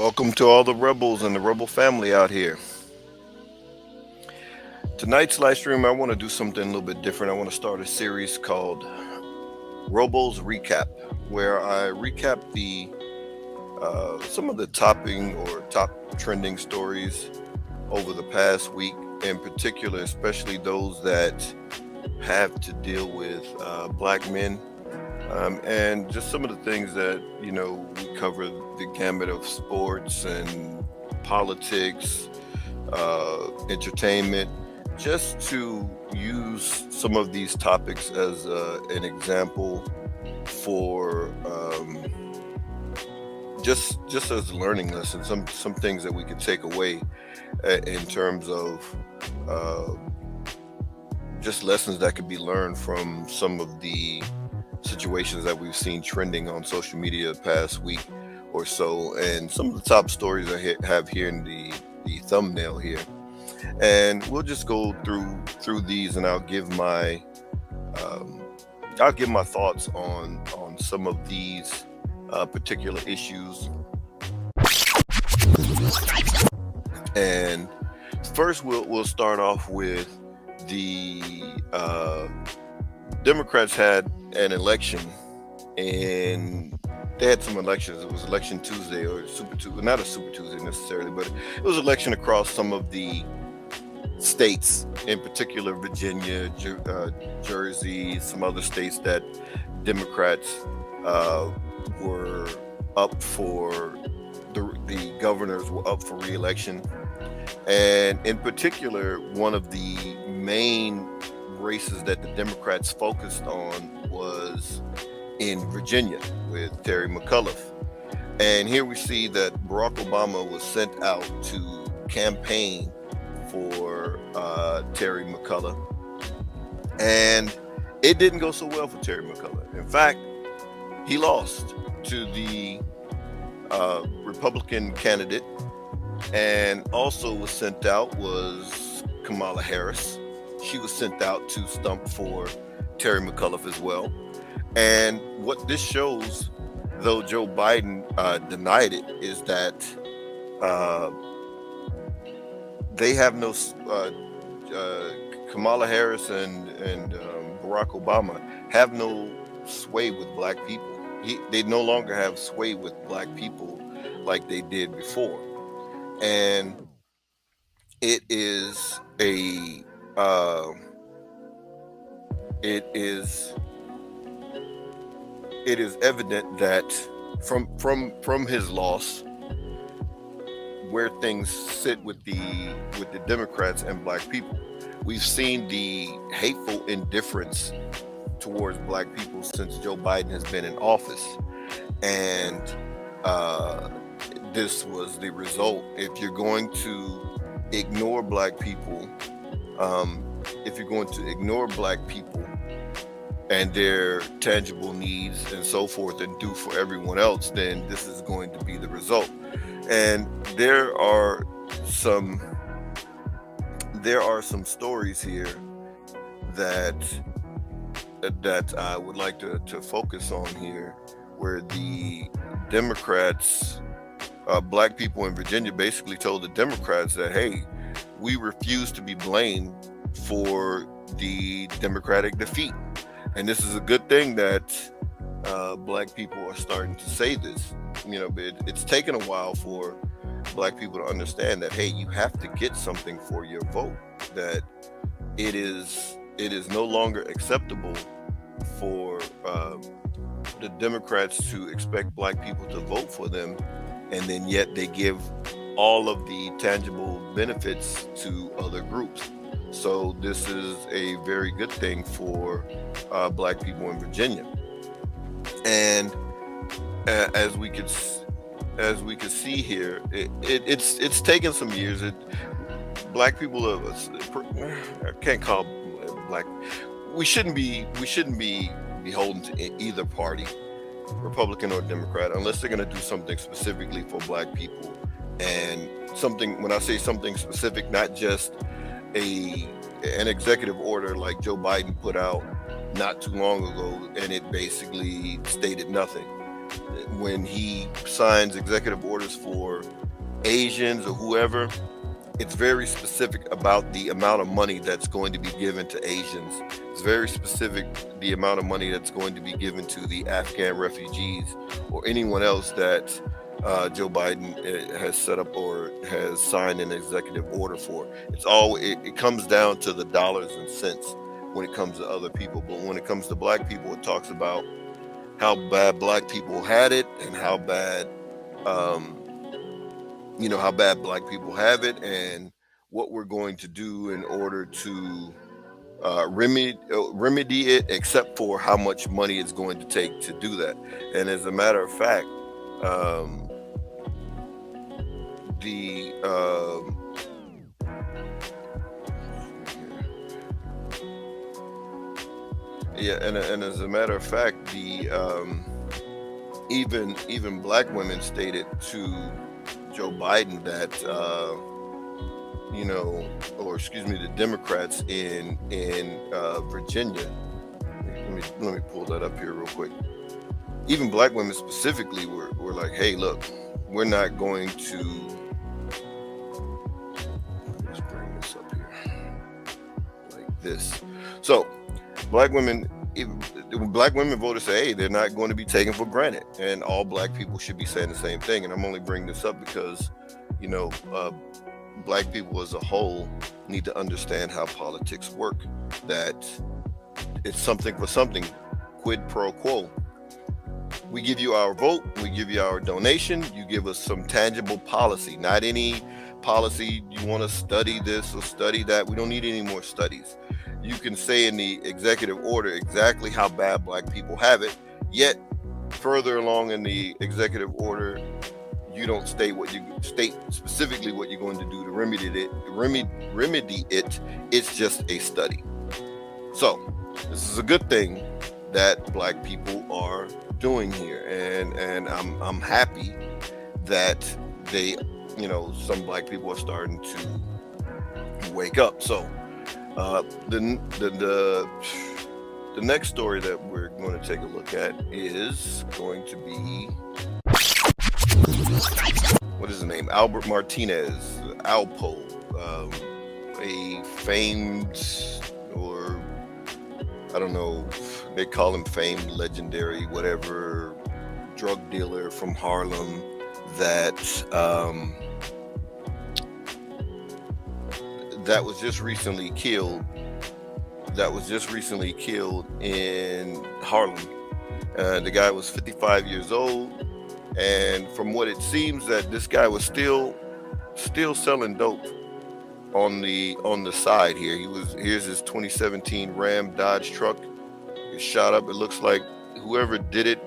Welcome to all the rebels and the rebel family out here. Tonight's live stream, I want to do something a little bit different. I want to start a series called Robo's Recap, where I recap the some of the topping or top trending stories over the past week, in particular, especially those that have to deal with black men, and just some of the things that we cover the gamut of sports and politics, entertainment, just to use some of these topics as an example for just as learning lessons, some things that we could take away in terms of uh, just lessons that could be learned from some of the situations that we've seen trending on social media the past week or so, and some of the top stories have here in the thumbnail here. And we'll just go through these, and um, I'll give my thoughts on some of these particular issues. And first, we'll start off with the Democrats had an election, and they had some elections. It was Election Tuesday or Super Tuesday, not a Super Tuesday necessarily, but it was election across some of the states, in particular Virginia, Jersey, some other states that Democrats were up for. The governors were up for re-election, and in particular, one of the main races that the Democrats focused on was in Virginia with Terry McAuliffe. And here we see that Barack Obama was sent out to campaign for Terry McAuliffe, and it didn't go so well for Terry McAuliffe. In fact, he lost to the Republican candidate, and also was sent out was Kamala Harris. She was sent out to stump for Terry McAuliffe as well. And what this shows, though Joe Biden denied it, is that they have no Kamala Harris and Barack Obama have no sway with black people. They no longer have sway with black people like they did before, and it is a it is evident that from his loss, where things sit with the Democrats and black people, we've seen the hateful indifference towards black people since Joe Biden has been in office. And this was the result. If you're going to ignore black people, and their tangible needs and so forth, and do for everyone else, then this is going to be the result. And there are some stories here that I would like to focus on here, where the Democrats, black people in Virginia, basically told the Democrats that, hey, we refuse to be blamed for the Democratic defeat. And this is a good thing that black people are starting to say this. It's taken a while for black people to understand that, hey, you have to get something for your vote, that it is no longer acceptable for the Democrats to expect black people to vote for them, and then yet they give all of the tangible benefits to other groups. So this is a very good thing for black people in Virginia. And as we could see here, it's taken some years. Black people I can't call black. We shouldn't be beholden to either party, Republican or Democrat, unless they're going to do something specifically for black people. And something, when I say something specific, not just an executive order like Joe Biden put out not too long ago, and it basically stated nothing. when he signs executive orders for Asians or whoever, it's very specific about the amount of money that's going to be given to Asians. It's very specific the amount of money that's going to be given to the Afghan refugees or anyone else that Joe Biden has set up or has signed an executive order for. It comes down to the dollars and cents when it comes to other people. But when it comes to black people, it talks about how bad black people had it and how bad how bad black people have it and what we're going to do in order to remedy it, except for how much money it's going to take to do that. And as a matter of fact, and as a matter of fact, even black women stated to Joe Biden that the Democrats in Virginia. Let me pull that up here real quick. Even black women specifically were like, "Hey, look, we're not going to." Let's bring this up here like this. So, black women voters say, "Hey, they're not going to be taken for granted," and all black people should be saying the same thing. And I'm only bringing this up because, black people as a whole need to understand how politics work. That it's something for something, quid pro quo. We give you our vote, we give you our donation, you give us some tangible policy, not any policy you want to study this or study that. We don't need any more studies. You can say in the executive order exactly how bad black people have it, yet further along in the executive order, you don't state specifically what you're going to do to remedy it. It's just a study. So this is a good thing that black people are doing here, and I'm happy that they, some black people are starting to wake up. So the next story that we're going to take a look at is going to be, what is his name? Alpo Martinez, Alpo, a famed, or I don't know, they call him famed, legendary, whatever, drug dealer from Harlem that was just recently killed. In Harlem. The guy was 55 years old, and from what it seems, that this guy was still selling dope on the side here. Here's his 2017 Ram Dodge truck. It shot up. It looks like whoever did it,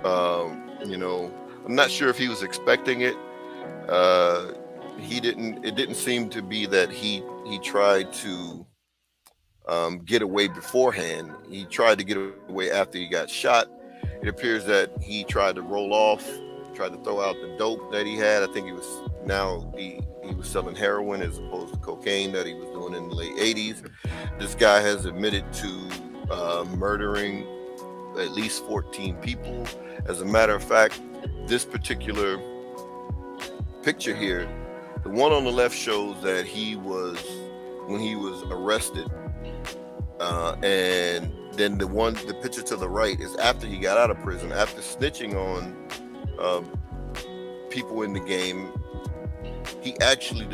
I'm not sure if he was expecting it. It didn't seem to be that he tried to get away beforehand. He tried to get away after he got shot. It appears that he tried to roll off, tried to throw out the dope that he had. I think he was selling heroin as opposed to cocaine that he was doing in the late 80s. This guy has admitted to murdering at least 14 people. As a matter of fact, this particular picture here, the one on the left shows that when he was arrested, and then the picture to the right is after he got out of prison, after snitching on people in the game. He actually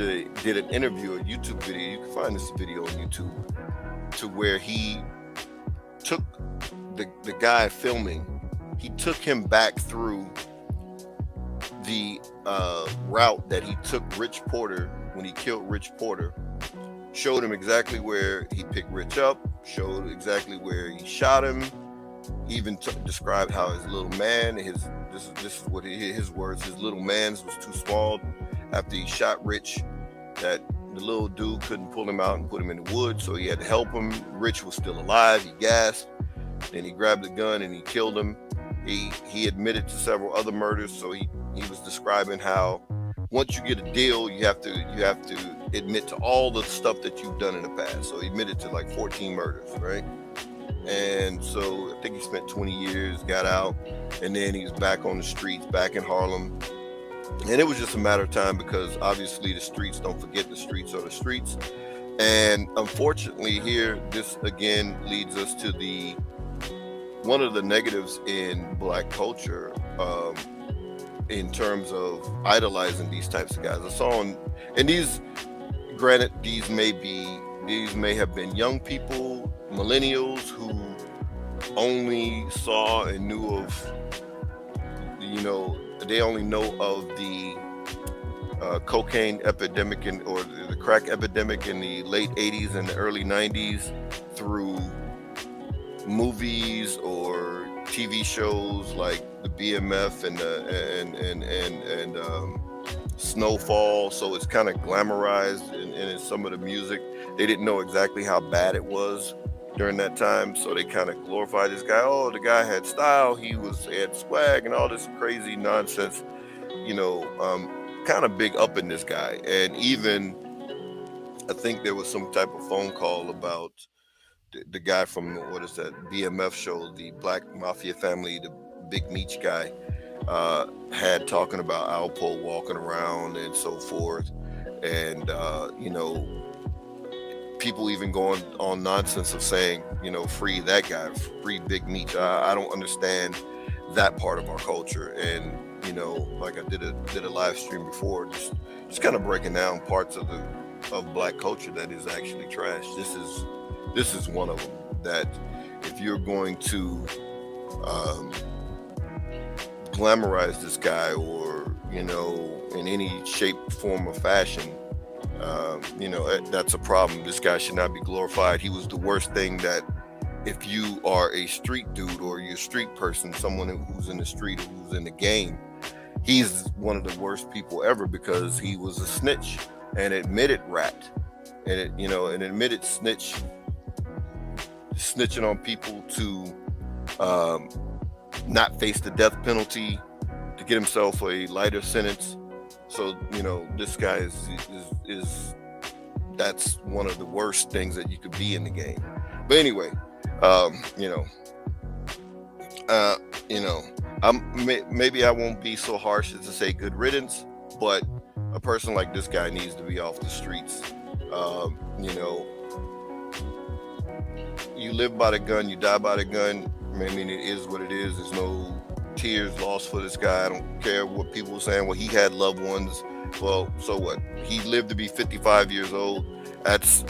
did an interview, a YouTube video. You can find this video on YouTube, to where he took the guy filming. He took him back through the route that he took Rich Porter when he killed Rich Porter. Showed him exactly where he picked Rich up, showed exactly where he shot him, even described how his little man, this is what his words, his little man's was too small after he shot Rich, that the little dude couldn't pull him out and put him in the woods, so he had to help him. Rich was still alive, he gasped, then he grabbed the gun and he killed him. He admitted to several other murders, so he was describing how once you get a deal, you have to admit to all the stuff that you've done in the past. So he admitted to like 14 murders, right? And so I think he spent 20 years, got out, and then he was back on the streets, back in Harlem. And it was just a matter of time because obviously the streets, don't forget, the streets are the streets. And unfortunately here, this again leads us to the one of the negatives in Black culture, in terms of idolizing these types of guys. I saw and these, granted, these may have been young people, millennials who only saw and knew of, they only know of the cocaine epidemic or the crack epidemic in the late 80s and the early 90s through movies or TV shows like the BMF and Snowfall. So it's kind of glamorized in some of the music. They didn't know exactly how bad it was during that time, so they kind of glorified this guy. Oh, the guy had style, he had swag and all this crazy nonsense, kind of big up in this guy. And even I think there was some type of phone call about the guy from, what is that, BMF show, the Black Mafia family, the Big Meech guy, had talking about Alpo walking around and so forth. And, people even going on nonsense of saying, free that guy, free Big Meech. I don't understand that part of our culture. And, like I did a live stream before, just kind of breaking down parts of Black culture that is actually trash. This is one of them, that if you're going to glamorize this guy or, in any shape, form, or fashion, that's a problem. This guy should not be glorified. He was the worst thing that, if you are a street dude or you're a street person, someone who's in the street or who's in the game, he's one of the worst people ever because he was a snitch and admitted rat and admitted snitching on people to not face the death penalty, to get himself a lighter sentence. So, this guy is that's one of the worst things that you could be in the game. But anyway, maybe I won't be so harsh as to say good riddance, but a person like this guy needs to be off the streets. You live by the gun, you die by the gun. I mean, it is what it is. There's no tears lost for this guy. I don't care what people are saying. Well, he had loved ones. Well, so what? He lived to be 55 years old. That's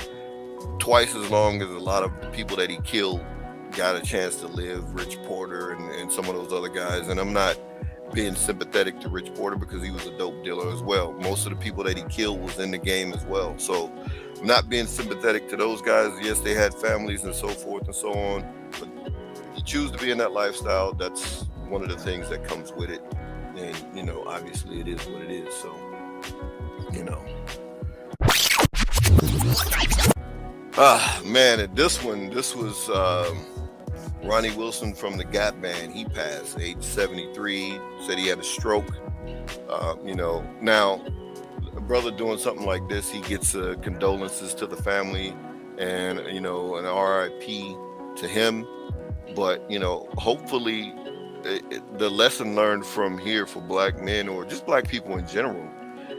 twice as long as a lot of the people that he killed got a chance to live. Rich Porter and some of those other guys. And I'm not being sympathetic to Rich Porter because he was a dope dealer as well. Most of the people that he killed was in the game as well. So I'm not being sympathetic to those guys. Yes, they had families and so forth and so on. But if you choose to be in that lifestyle, that's one of the things that comes with it. And, obviously it is what it is. So, man, this was Ronnie Wilson from the Gap Band. He passed age 73, said he had a stroke. Now a brother doing something like this, he gets condolences to the family and, an RIP to him. But, hopefully the lesson learned from here for Black men or just Black people in general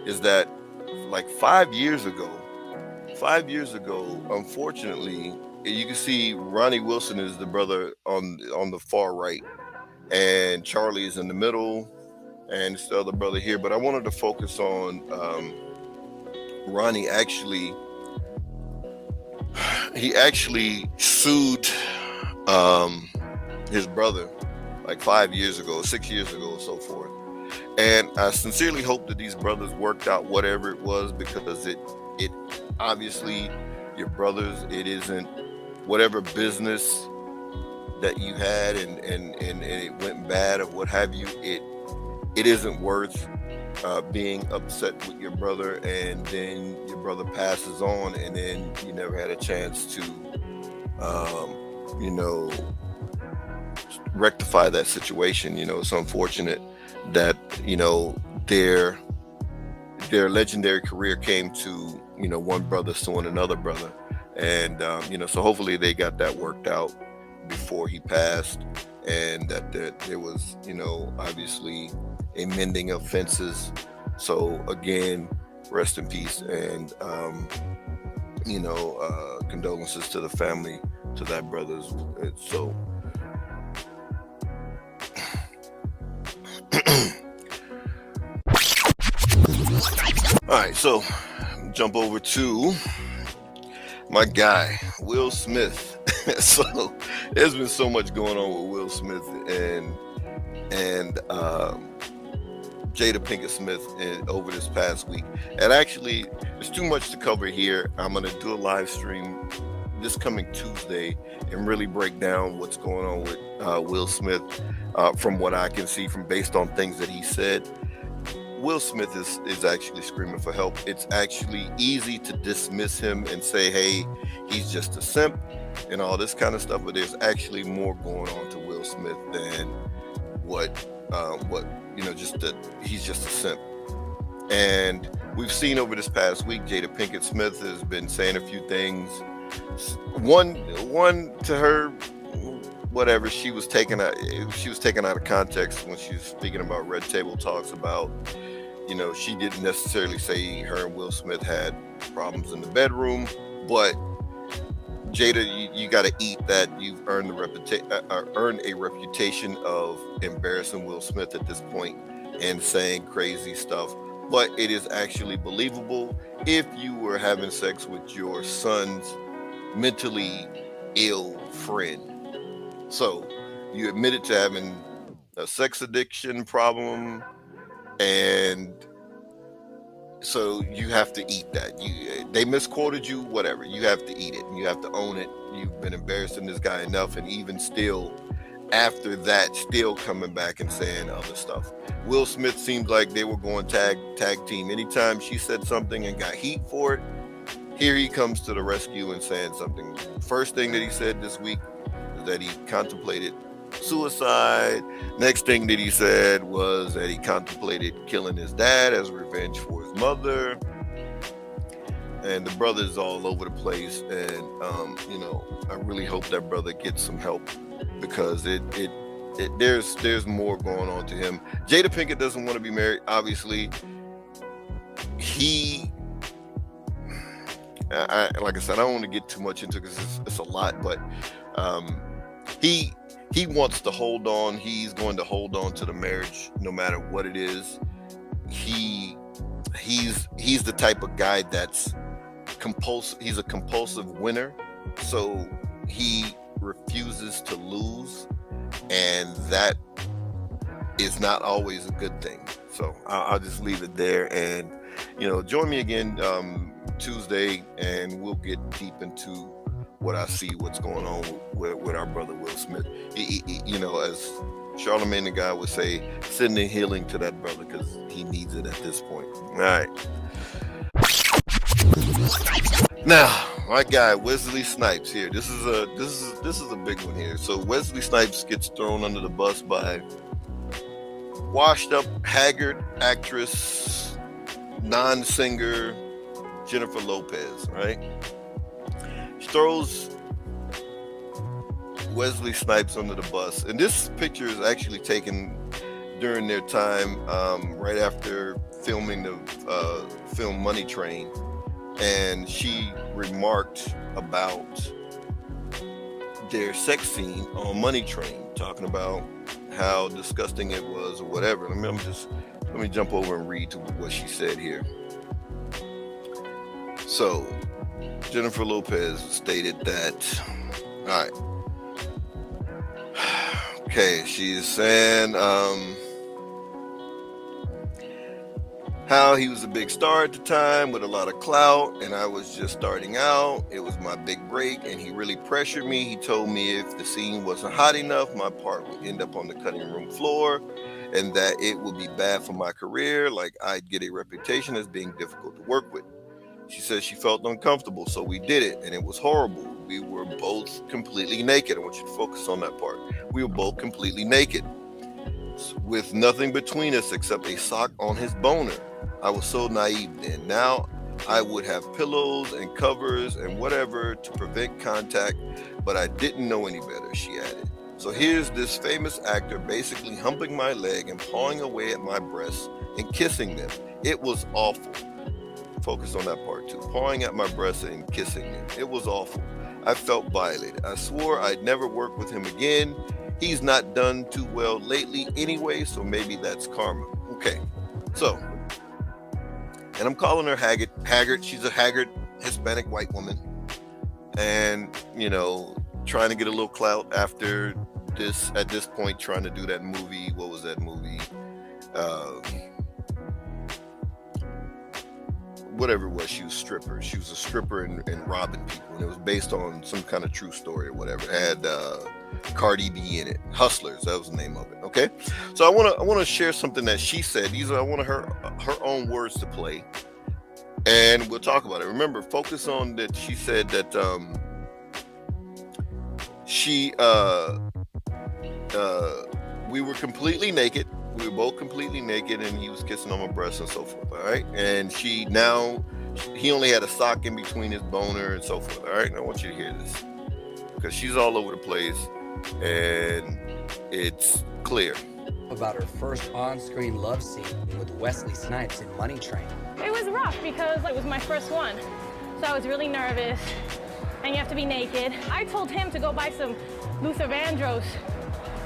is that, like 5 years ago, unfortunately, you can see Ronnie Wilson is the brother on the far right, and Charlie is in the middle, and it's the other brother here. But I wanted to focus on Ronnie. He actually sued his brother like 5 years ago, 6 years ago, or so forth. And I sincerely hope that these brothers worked out whatever it was, because it obviously, your brothers, it isn't whatever business that you had and it went bad or what have you. It isn't worth being upset with your brother, and then your brother passes on, and then you never had a chance to rectify that situation. It's unfortunate that their legendary career came to one brother suing another brother, and so hopefully they got that worked out. before he passed, and that there was, obviously a mending of fences. So again, rest in peace, and condolences to the family, to that brother's. So all right, so jump over to my guy Will Smith. So there's been so much going on with Will Smith and Jada Pinkett Smith over this past week. And actually, there's too much to cover here. I'm going to do a live stream this coming Tuesday and really break down what's going on with Will Smith from what I can see, from based on things that he said. Will Smith is actually screaming for help. It's actually easy to dismiss him and say, hey, he's just a simp and all this kind of stuff, but there's actually more going on to Will Smith than just that he's just a simp. And we've seen over this past week, Jada Pinkett Smith has been saying a few things. One to her, whatever, she was taken out of context when she was speaking about Red Table Talks about, she didn't necessarily say her and Will Smith had problems in the bedroom, but Jada, you got to eat that. You've earned a reputation of embarrassing Will Smith at this point and saying crazy stuff. But it is actually believable if you were having sex with your son's mentally ill friend. So you admitted to having a sex addiction problem, and so you have to eat that. They misquoted you, whatever. You have to eat it. You have to own it. You've been embarrassing this guy enough, and even still, after that, still coming back and saying other stuff. Will Smith seemed like they were going tag team. Anytime she said something and got heat for it, here he comes to the rescue and saying something. First thing that he said this week was that he contemplated suicide. Next thing that he said was that he contemplated killing his dad as revenge for his mother. And the brother's all over the place, and I really hope that brother gets some help, because there's more going on to him. Jada Pinkett doesn't want to be married, obviously. Like I said, I don't want to get too much into it because it's a lot, but he wants to hold on. He's going to hold on to the marriage no matter what it is. He's the type of guy that's compulsive. He's a compulsive winner, so he refuses to lose, and that is not always a good thing. So I'll just leave it there, and join me again Tuesday, and we'll get deep into what I see, what's going on with our brother Will Smith. As Charlemagne the guy would say, sending healing to that brother, because he needs it at this point. All right. Now, my guy Wesley Snipes here. This is a big one here. So Wesley Snipes gets thrown under the bus by washed up, haggard actress, non-singer Jennifer Lopez, right? She throws Wesley Snipes under the bus, and this picture is actually taken during their time right after filming the film Money Train, and she remarked about their sex scene on Money Train, talking about how disgusting it was or whatever. Let me jump over and read to what she said here. So Jennifer Lopez stated that, all right, okay, she's saying how he was a big star at the time with a lot of clout, and I was just starting out. It was my big break, and he really pressured me. He told me if the scene wasn't hot enough, my part would end up on the cutting room floor, and that it would be bad for my career, like I'd get a reputation as being difficult to work with. She says she felt uncomfortable, so we did it, and it was horrible. We were both completely naked. I want you to focus on that part. We were both completely naked, with nothing between us except a sock on his boner. I was so naive then. Now I would have pillows and covers and whatever to prevent contact, but I didn't know any better, she added. So here's this famous actor basically humping my leg and pawing away at my breasts and kissing them. It was awful. Focus on that part too. Pawing at my breasts and kissing them. It was awful. I felt violated. I swore I'd never work with him again. He's not done too well lately anyway, so maybe that's karma. Okay, so, and I'm calling her haggard. She's a haggard Hispanic white woman. And, you know, trying to get a little clout after this, at this point, trying to do that movie. What was that movie? Whatever it was, she was a stripper. She was a stripper and robbing people. And it was based on some kind of true story or whatever. It had Cardi B in it. Hustlers, that was the name of it. Okay, so I want to share something that she said. I want her own words to play, and we'll talk about it. Remember, focus on that. She said that we were completely naked. We were both completely naked, and he was kissing on my breast and so forth. All right, and he only had a sock in between his boner and so forth. All right, and I want you to hear this because she's all over the place, and it's clear. About her first on-screen love scene with Wesley Snipes in Money Train. It was rough because it was my first one, so I was really nervous, and you have to be naked. I told him to go buy some Luther Vandross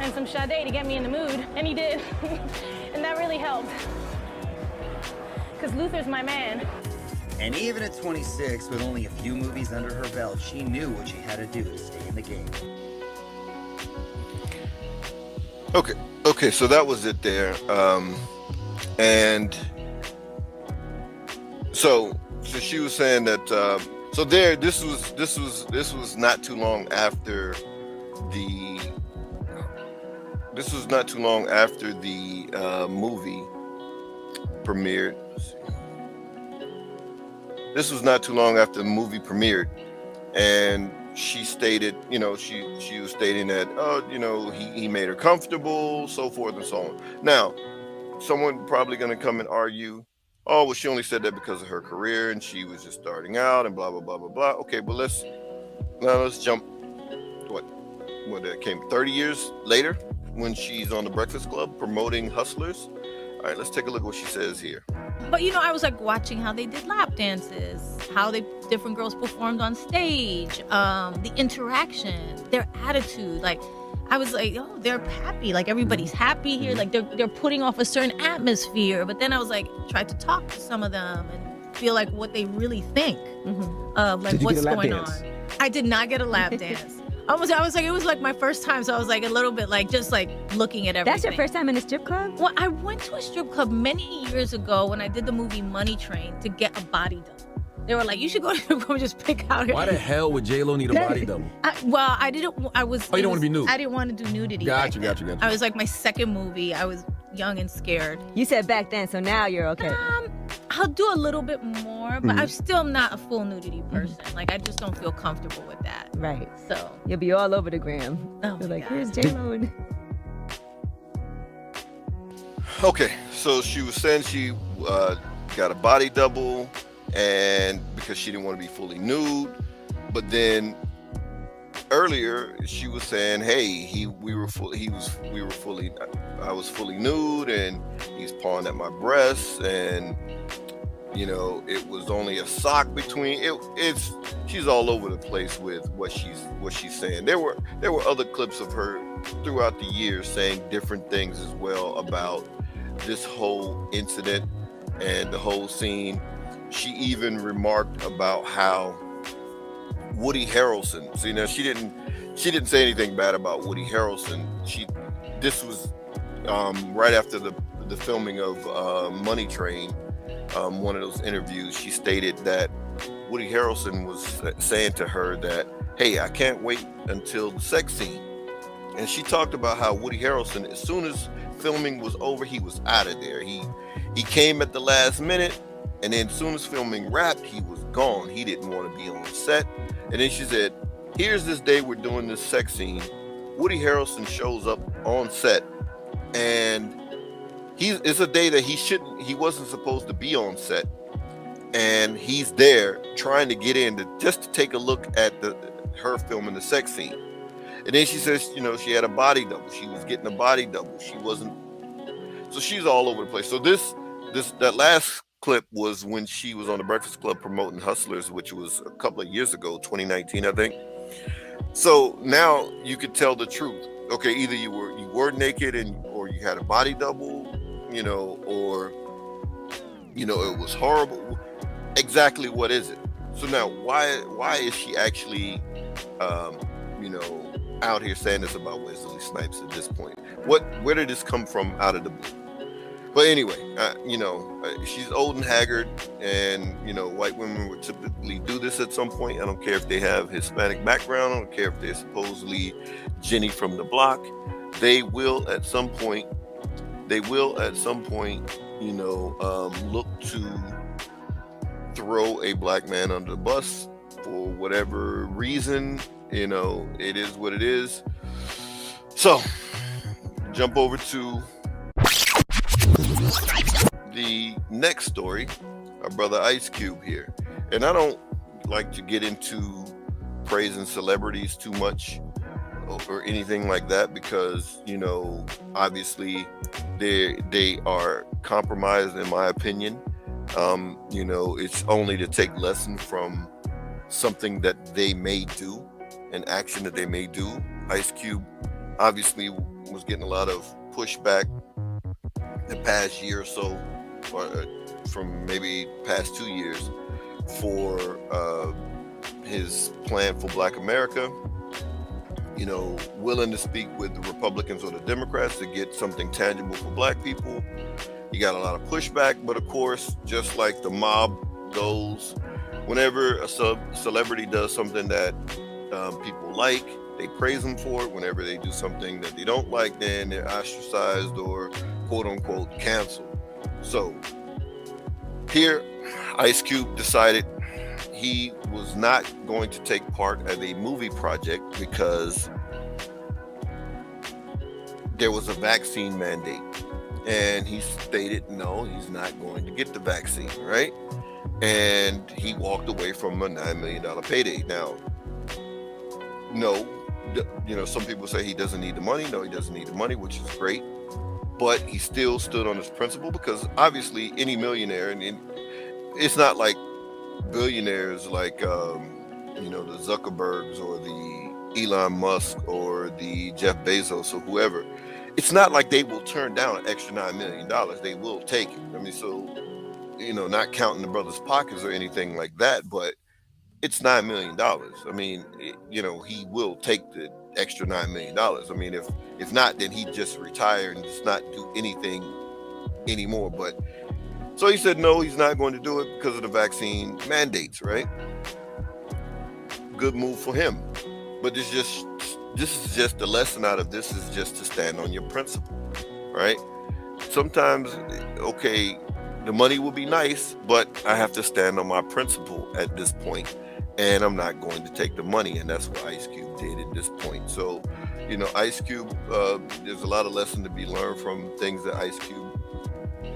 and some Sade to get me in the mood, and he did, and that really helped, because Luther's my man. And even at 26, with only a few movies under her belt, she knew what she had to do to stay in the game. Okay, so that was it there, and so she was saying that. So there, this was not too long after the. This was not too long after the movie premiered. This was not too long after the movie premiered, and she stated, you know, she was stating that, you know, he made her comfortable, so forth and so on. Now, someone probably going to come and argue, oh, well, she only said that because of her career, and she was just starting out, and blah blah blah blah blah. Okay, but let's jump. What that came 30 years later, when she's on the Breakfast Club promoting Hustlers. All right, let's take a look at what she says here. But, you know, I was like watching how they did lap dances, how different girls performed on stage, the interaction, their attitude. Like, I was like, oh, they're happy. Like, everybody's happy here. Like, they're putting off a certain atmosphere. But then I was like, tried to talk to some of them and feel like what they really think of like what's going on. I did not get a lap dance. I was like, it was like my first time, so I was like a little bit like just like looking at everything. That's your first time in a strip club? Well, I went to a strip club many years ago when I did the movie Money Train to get a body double. They were like, you should go to the strip club and just pick out. Why the hell would J-Lo need a body double? I didn't. I was. Oh, you don't want to be nude? I didn't want to do nudity. Got you. I was like my second movie. I was young and scared. You said back then, so now you're okay. I'll do a little bit more, but I'm still not a full nudity person. Like, I just don't feel comfortable with that. Right. So you'll be all over the gram. Oh, you're like, here's J-Lo. Okay, so she was saying she got a body double, and because she didn't want to be fully nude. But then earlier she was saying, hey, I was fully nude, and he's pawing at my breasts, and you know, it was only a sock between it. She's all over the place with what she's saying. There were other clips of her throughout the years saying different things as well about this whole incident and the whole scene. She even remarked about how Woody Harrelson. See, now she didn't say anything bad about Woody Harrelson. This was right after the filming of Money Train. One of those interviews, she stated that Woody Harrelson was saying to her that, hey, I can't wait until the sex scene. And she talked about how Woody Harrelson, as soon as filming was over, he was out of there. He came at the last minute, and then as soon as filming wrapped, he was gone. He didn't want to be on set. And then she said, here's this day we're doing this sex scene. Woody Harrelson shows up on set, and it's a day that he wasn't supposed to be on set, and he's there trying to get in just to take a look at her filming the sex scene. And then she says, she had a body double. She was getting a body double. She wasn't. So she's all over the place. So that last clip was when she was on the Breakfast Club promoting Hustlers, which was a couple of years ago, 2019, I think. So now you could tell the truth. Okay, either you were naked or you had a body double, or it was horrible. Exactly what is it? So now why is she actually out here saying this about Wesley Snipes at this point? Where did this come from out of the blue? But anyway, she's old and haggard, and white women would typically do this at some point. I don't care if they have Hispanic background. I don't care if they're supposedly Jenny from the block. They will at some point. Look to throw a black man under the bus for whatever reason. It is what it is. So, jump over to the next story, our brother Ice Cube here. And I don't like to get into praising celebrities too much or anything like that, because obviously they are compromised, in my opinion. It's only to take lesson from something that they may do, an action that they may do. Ice Cube obviously was getting a lot of pushback the past year or so, or from maybe past 2 years, for his plan for Black America. Willing to speak with the Republicans or the Democrats to get something tangible for Black people. He got a lot of pushback, but of course, just like the mob goes, whenever a celebrity does something that people like, they praise them for it. Whenever they do something that they don't like, then they're ostracized or quote unquote canceled. So here, Ice Cube decided he was not going to take part of a movie project because there was a vaccine mandate. And he stated no, he's not going to get the vaccine, right? And he walked away from a $9 million payday. Now, no, some people say he doesn't need the money. No, he doesn't need the money, which is great. But he still stood on his principle, because obviously any millionaire, and it's not like billionaires like the Zuckerbergs or the Elon Musk or the Jeff Bezos or whoever. It's not like they will turn down an extra $9 million. They will take it. I mean, so, not counting the brother's pockets or anything like that, but it's $9 million. I mean, he will take the extra $9 million. I mean, if not, then he'd just retire and just not do anything anymore. But so he said, no, he's not going to do it because of the vaccine mandates, right? Good move for him. But this is just the lesson out of this, is just to stand on your principle, right? Sometimes, okay, the money will be nice, but I have to stand on my principle at this point, and I'm not going to take the money, and that's what Ice Cube did at this point. So, Ice Cube, there's a lot of lesson to be learned from things that Ice Cube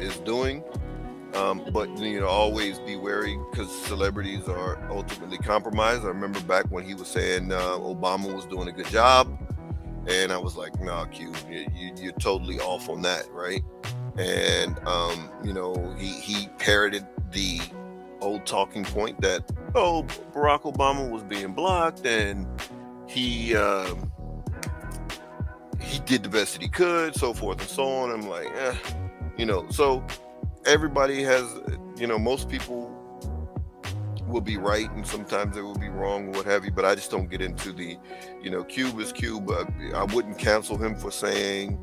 is doing. But always be wary, because celebrities are ultimately compromised. I remember back when he was saying Obama was doing a good job, and I was like, nah, Cube, you're totally off on that, right? And he parroted the old talking point that Barack Obama was being blocked, and he did the best that he could, so forth and so on. I'm like, so everybody has, most people will be right, and sometimes they will be wrong, or what have you. But I just don't get into the, Cube is Cube. I wouldn't cancel him for saying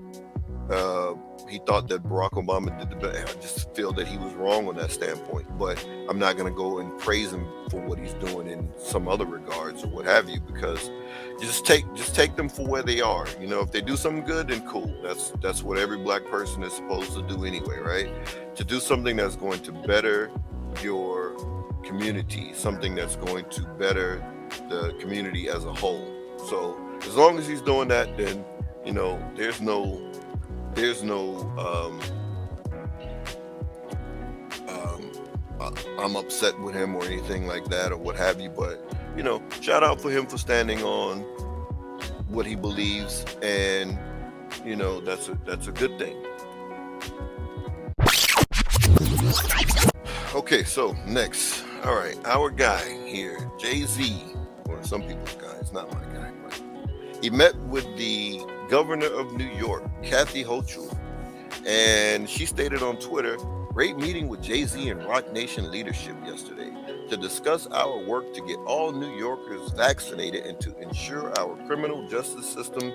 he thought that Barack Obama did the best. I just feel that he was wrong on that standpoint. But I'm not going to go and praise him for what he's doing in some other regards or what have you, because just take them for where they are. If they do something good, then cool. That's what every Black person is supposed to do anyway, right? To do something that's going to better your community, something that's going to better the community as a whole. So as long as he's doing that, then there's no I'm upset with him or anything like that or what have you. But shout out for him for standing on what he believes, and that's a good thing. Okay, so next, all right, our guy here, Jay-Z, or some people's guy, it's not my guy, but he met with the governor of New York, Kathy Hochul, and she stated on Twitter, "Great meeting with Jay-Z and Roc Nation leadership yesterday to discuss our work to get all New Yorkers vaccinated and to ensure our criminal justice system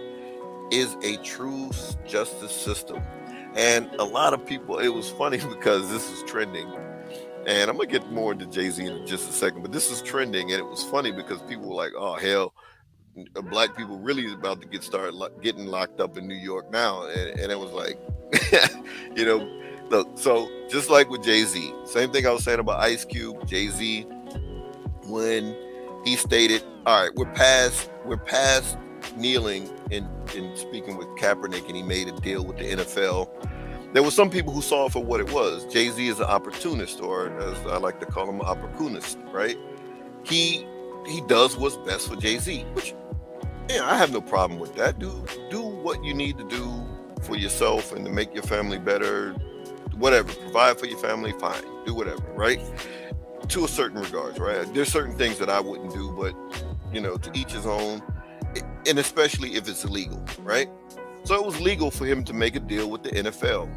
is a true justice system." And a lot of people, it was funny because this is trending, and I'm gonna get more into Jay-Z in just a second, but this is trending, and it was funny because people were like, "Oh hell, black people really is about to getting locked up in New York now," and it was like, look, so just like with Jay-Z, same thing I was saying about Ice Cube, Jay-Z, when he stated, "All right, we're past kneeling in speaking with Kaepernick," and he made a deal with the NFL. There were some people who saw it for what it was. Jay-Z is an opportunist, or as I like to call him, an opportunist, right? He does what's best for Jay-Z, which I have no problem with that. Do what you need to do for yourself and to make your family better, whatever. Provide for your family, fine. Do whatever, right? To a certain regards, right? There's certain things that I wouldn't do, but to each his own, and especially if it's illegal, right? So it was legal for him to make a deal with the NFL.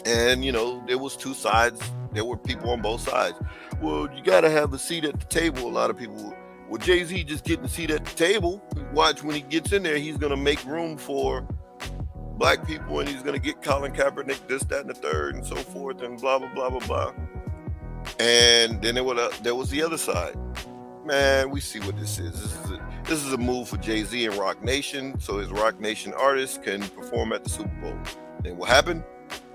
And, there was two sides. There were people on both sides. Well, you got to have a seat at the table. A lot of people, well, Jay-Z just getting a seat at the table. Watch when he gets in there, he's going to make room for black people, and he's going to get Colin Kaepernick, this, that, and the third, and so forth, and blah, blah, blah, blah, blah. And then there was the other side. Man, we see what this is. This is a move for Jay-Z and Roc Nation, so his Roc Nation artists can perform at the Super Bowl. Then what happened?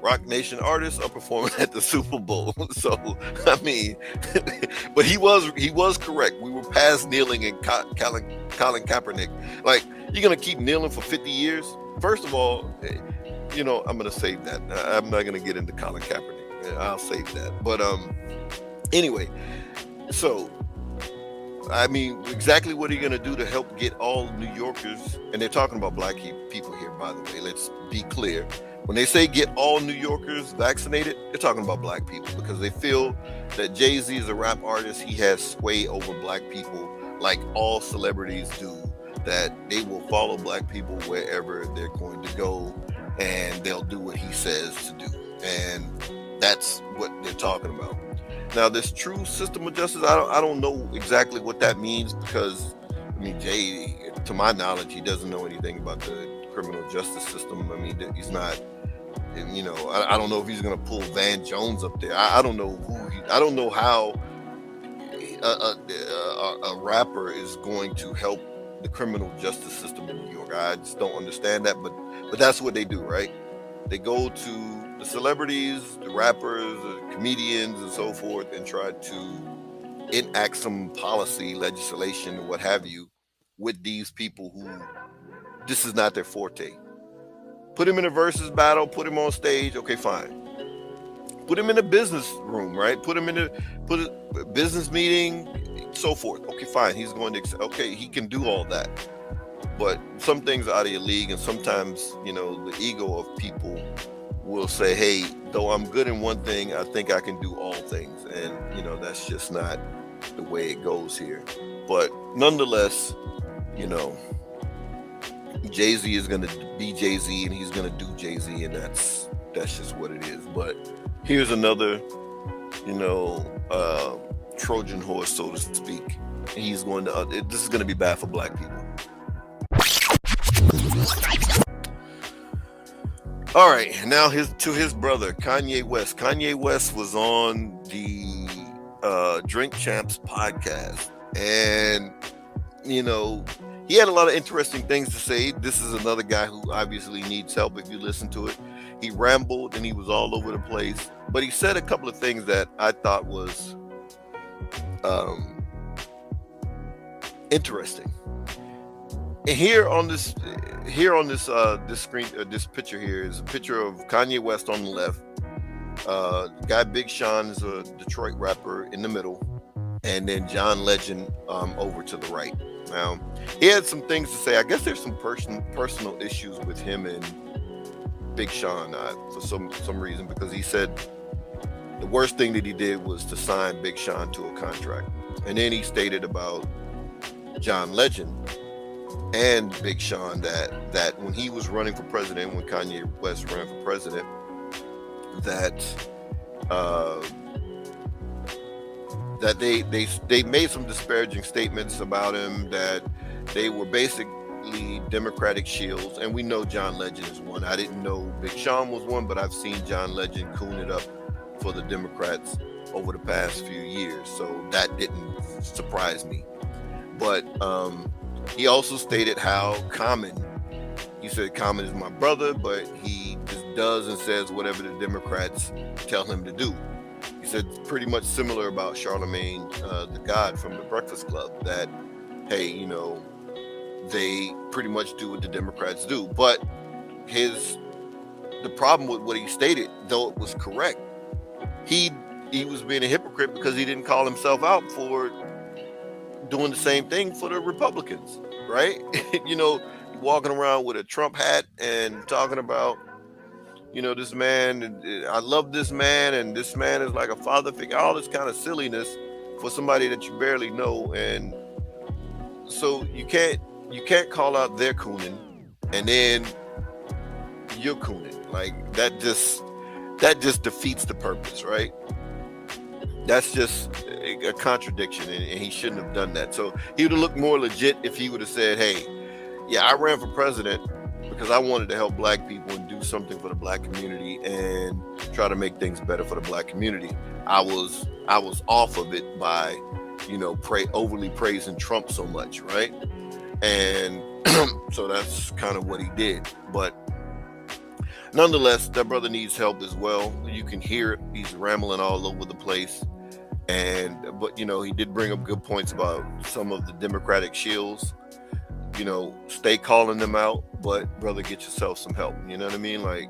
Roc Nation artists are performing at the Super Bowl. So, I mean, but he was correct. We were past kneeling and Colin Kaepernick. Like, you're going to keep kneeling for 50 years? First of all, I'm going to save that. I'm not going to get into Colin Kaepernick. I'll save that. But anyway, so, I mean, exactly what are you going to do to help get all New Yorkers, and they're talking about black people here, by the way, let's be clear. When they say get all New Yorkers vaccinated, they're talking about black people because they feel that Jay-Z is a rap artist. He has sway over black people like all celebrities do, that they will follow black people wherever they're going to go, and they'll do what he says to do. And that's what they're talking about. Now, this true system of justice, I don't know exactly what that means because, I mean, Jay, to my knowledge, he doesn't know anything about the criminal justice system. I mean, he's not, I don't know if he's going to pull Van Jones up there. I don't know I don't know how a rapper is going to help the criminal justice system in New York. I just don't understand that, but that's what they do, right? They go to the celebrities, the rappers, the comedians, and so forth, and try to enact some policy, legislation, what have you, with these people who this is not their forte. Put him in a versus battle, put him on stage, okay, fine. Put him in a business room, right? Put him in a business meeting, so forth. Okay, fine. He's going to, okay, he can do all that. But some things are out of your league, and sometimes, the ego of people will say, hey, though I'm good in one thing, I think I can do all things. And, that's just not the way it goes here. But nonetheless, Jay-Z is going to be Jay-Z, and he's going to do Jay-Z, and that's just what it is. But here's another, Trojan horse, so to speak. He's going to, this is going to be bad for black people. All right, now to his brother, Kanye West. Kanye West was on the Drink Champs podcast, and, he had a lot of interesting things to say. This is another guy who obviously needs help if you listen to it. He rambled and he was all over the place, but he said a couple of things that I thought was interesting. And here on this screen, this picture here is a picture of Kanye West on the left. Guy Big Sean is a Detroit rapper in the middle, and then John Legend over to the right. Now, he had some things to say. I guess there's some personal issues with him and Big Sean for some reason, because he said the worst thing that he did was to sign Big Sean to a contract. And then he stated about John Legend and Big Sean that when he was running for president, when Kanye West ran for president, that they made some disparaging statements about him, that they were basically Democratic shields. And we know John Legend is one. I didn't know Big Sean was one, but I've seen John Legend coon it up for the Democrats over the past few years, so that didn't surprise me. But he also stated how he said Common is my brother, but he just does and says whatever the Democrats tell him to do. He said pretty much similar about Charlemagne the God from the Breakfast Club, that, hey, you know, they pretty much do what the Democrats do. But the problem with what he stated, though it was correct, he was being a hypocrite because he didn't call himself out for doing the same thing for the Republicans, right? You know, walking around with a Trump hat and talking about, you know, this man, I love this man, and this man is like a father figure, all this kind of silliness for somebody that you barely know. And so you can't call out their cooning and then you're cooning. Like, that just defeats the purpose, right? That's just a contradiction, and he shouldn't have done that. So he would have looked more legit if he would have said, hey, yeah, I ran for president because I wanted to help black people and do something for the black community and try to make things better for the black community. I was off of it by, you know, overly praising Trump so much, right? And so that's kind of what he did. But nonetheless, that brother needs help as well. You can hear it. He's rambling all over the place. But you know, he did bring up good points about some of the Democratic shills. You know, stay calling them out, but brother, get yourself some help. You know what I mean? Like,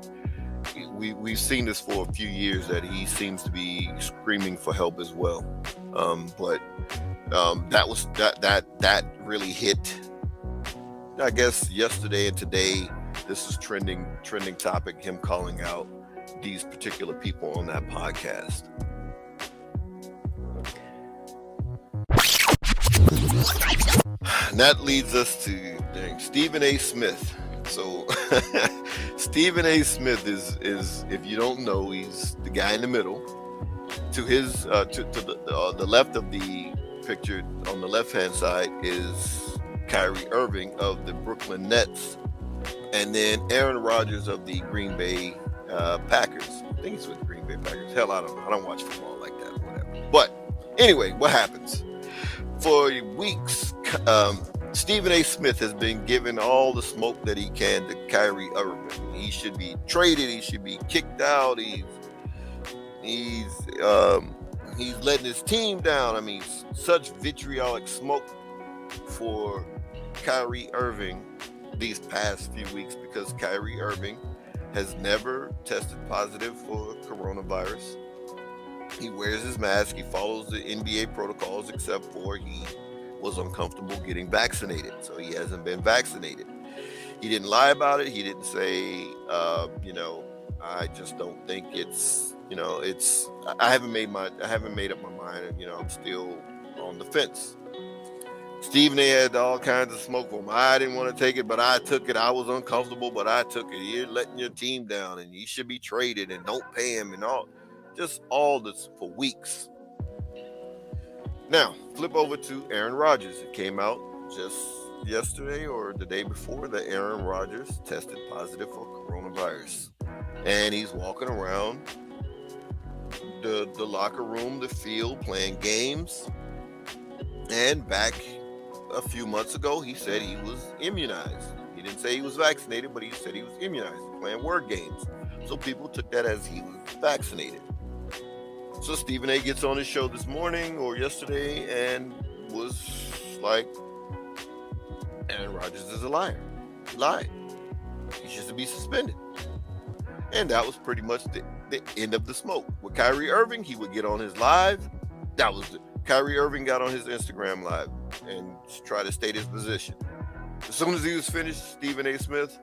we've seen this for a few years, that he seems to be screaming for help as well. But that really hit, I guess, yesterday and today. This is trending topic, him calling out these particular people on that podcast. And that leads us to Stephen A. Smith. So Stephen A. Smith is, if you don't know, he's the guy in the middle. To his to the left of the picture, on the left-hand side, is Kyrie Irving of the Brooklyn Nets, and then Aaron Rodgers of the Green Bay Packers. I think he's with the Green Bay Packers. Hell, I don't know. I don't watch football like that, whatever. But anyway, what happens? For weeks, Stephen A. Smith has been giving all the smoke that he can to Kyrie Irving. He should be traded. He should be kicked out. He's letting his team down. I mean, such vitriolic smoke for Kyrie Irving these past few weeks, because Kyrie Irving has never tested positive for coronavirus. He wears his mask. He follows the NBA protocols, except for he was uncomfortable getting vaccinated. So he hasn't been vaccinated. He didn't lie about it. He didn't say, I just don't think it's, I haven't made up my mind. And, I'm still on the fence. Stephen A. had all kinds of smoke for him. I didn't want to take it, but I took it. I was uncomfortable, but I took it. You're letting your team down, and you should be traded, and don't pay him, and all this for weeks. Now, flip over to Aaron Rodgers. It came out just yesterday or the day before that Aaron Rodgers tested positive for coronavirus. And he's walking around the locker room, the field, playing games. And back a few months ago, he said he was immunized. He didn't say he was vaccinated, but he said he was immunized, playing word games. So people took that as he was vaccinated. So Stephen A. gets on his show this morning or yesterday and was like, Aaron Rodgers is a liar. He lied. He should be suspended. And that was pretty much the end of the smoke. With Kyrie Irving, he would get on his live. Kyrie Irving got on his Instagram live and tried to state his position. As soon as he was finished, Stephen A. Smith,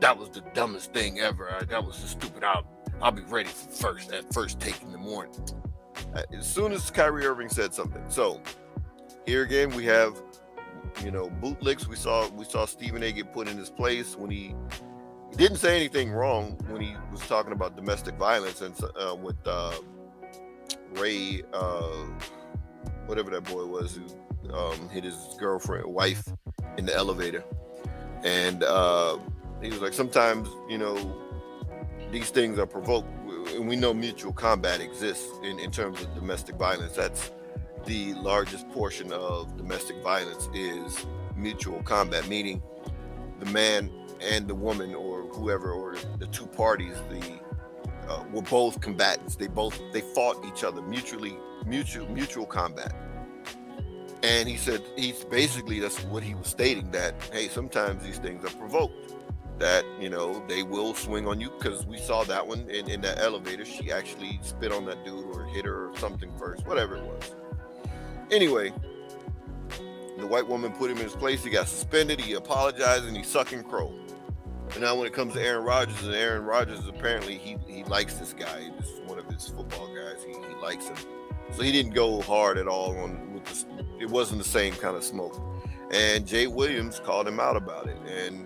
that was the dumbest thing ever. That was so stupid. I'll be ready for first take in the morning. As soon as Kyrie Irving said something. So here again we have, bootlicks. We saw Stephen A. get put in his place when he didn't say anything wrong when he was talking about domestic violence and with Ray, whatever that boy was who hit his wife in the elevator, and he was like, sometimes these things are provoked, and we know mutual combat exists in terms of domestic violence. That's the largest portion of domestic violence is mutual combat, meaning the man and the woman or whoever, or the two parties, were both combatants. They fought each other mutual combat. And he said that's what he was stating, that hey, sometimes these things are provoked, that they will swing on you, because we saw that one in that elevator. She actually spit on that dude or hit her or something first, whatever it was. Anyway, the white woman put him in his place. He got suspended. He apologized, and he's sucking crow. And now when it comes to Aaron Rodgers, apparently he likes this guy. This is one of his football guys. He likes him. So he didn't go hard at all with this. It wasn't the same kind of smoke. And Jay Williams called him out about it. And,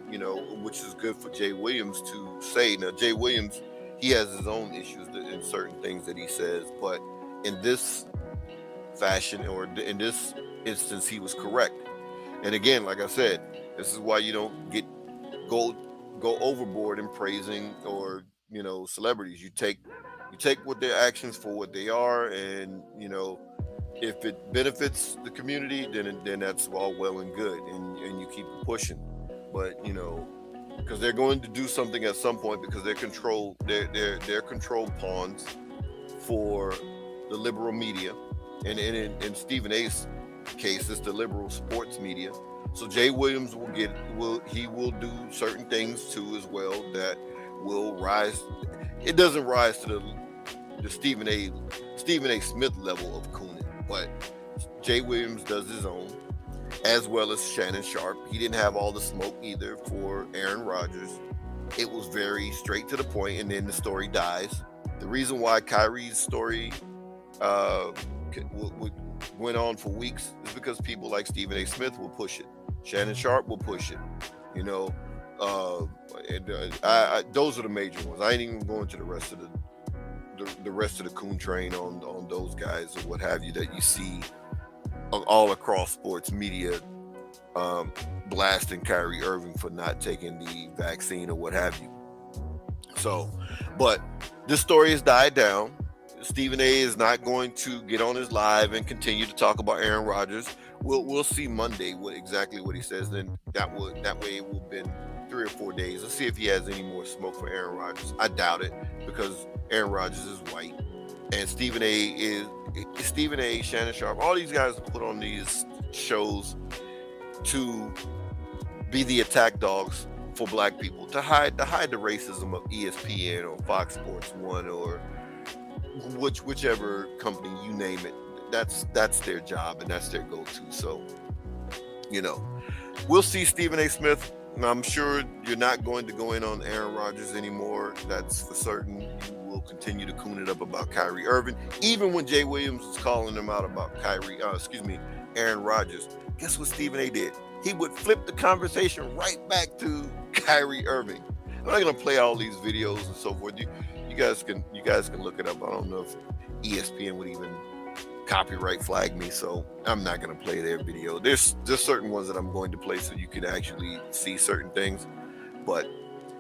which is good for Jay Williams to say. Now, Jay Williams, he has his own issues in certain things that he says. But in this fashion, or in this instance, he was correct. And again, like I said, this is why you don't go overboard in praising or celebrities. You take what their actions for what they are, and if it benefits the community, then that's all well and good, and you keep pushing. But because they're going to do something at some point, because they're control pawns for the liberal media, and in Stephen A's case, it's the liberal sports media. So Jay Williams will do certain things too as well that will rise. It doesn't rise to the Stephen A. Smith level of cooning, but Jay Williams does his own, as well as Shannon Sharp. He didn't have all the smoke either for Aaron Rodgers. It was very straight to the point, and then the story dies. The reason why Kyrie's story went on for weeks is because people like Stephen A. Smith will push it. Shannon Sharp will push it. Those are the major ones. I ain't even going to the rest of the coon train on those guys or what have you that you see all across sports media blasting Kyrie Irving for not taking the vaccine or what have you. So, but this story has died down. Stephen A. is not going to get on his live and continue to talk about Aaron Rodgers. We'll see Monday exactly what he says. Then that way it will have been 3 or 4 days. Let's see if he has any more smoke for Aaron Rodgers. I doubt it, because Aaron Rodgers is white, and Stephen A., Shannon Sharp, all these guys are put on these shows to be the attack dogs for black people, to hide the racism of ESPN or Fox Sports 1 or whichever company, you name it. That's their job, and that's their go-to. So, we'll see Stephen A. Smith. I'm sure you're not going to go in on Aaron Rodgers anymore. That's for certain. You will continue to coon it up about Kyrie Irving. Even when Jay Williams was calling him out about Aaron Rodgers, guess what Stephen A. did? He would flip the conversation right back to Kyrie Irving. I'm not going to play all these videos and so forth. You guys can look it up. I don't know if ESPN would even copyright flag me, so I'm not going to play their video. There's certain ones that I'm going to play so you can actually see certain things, but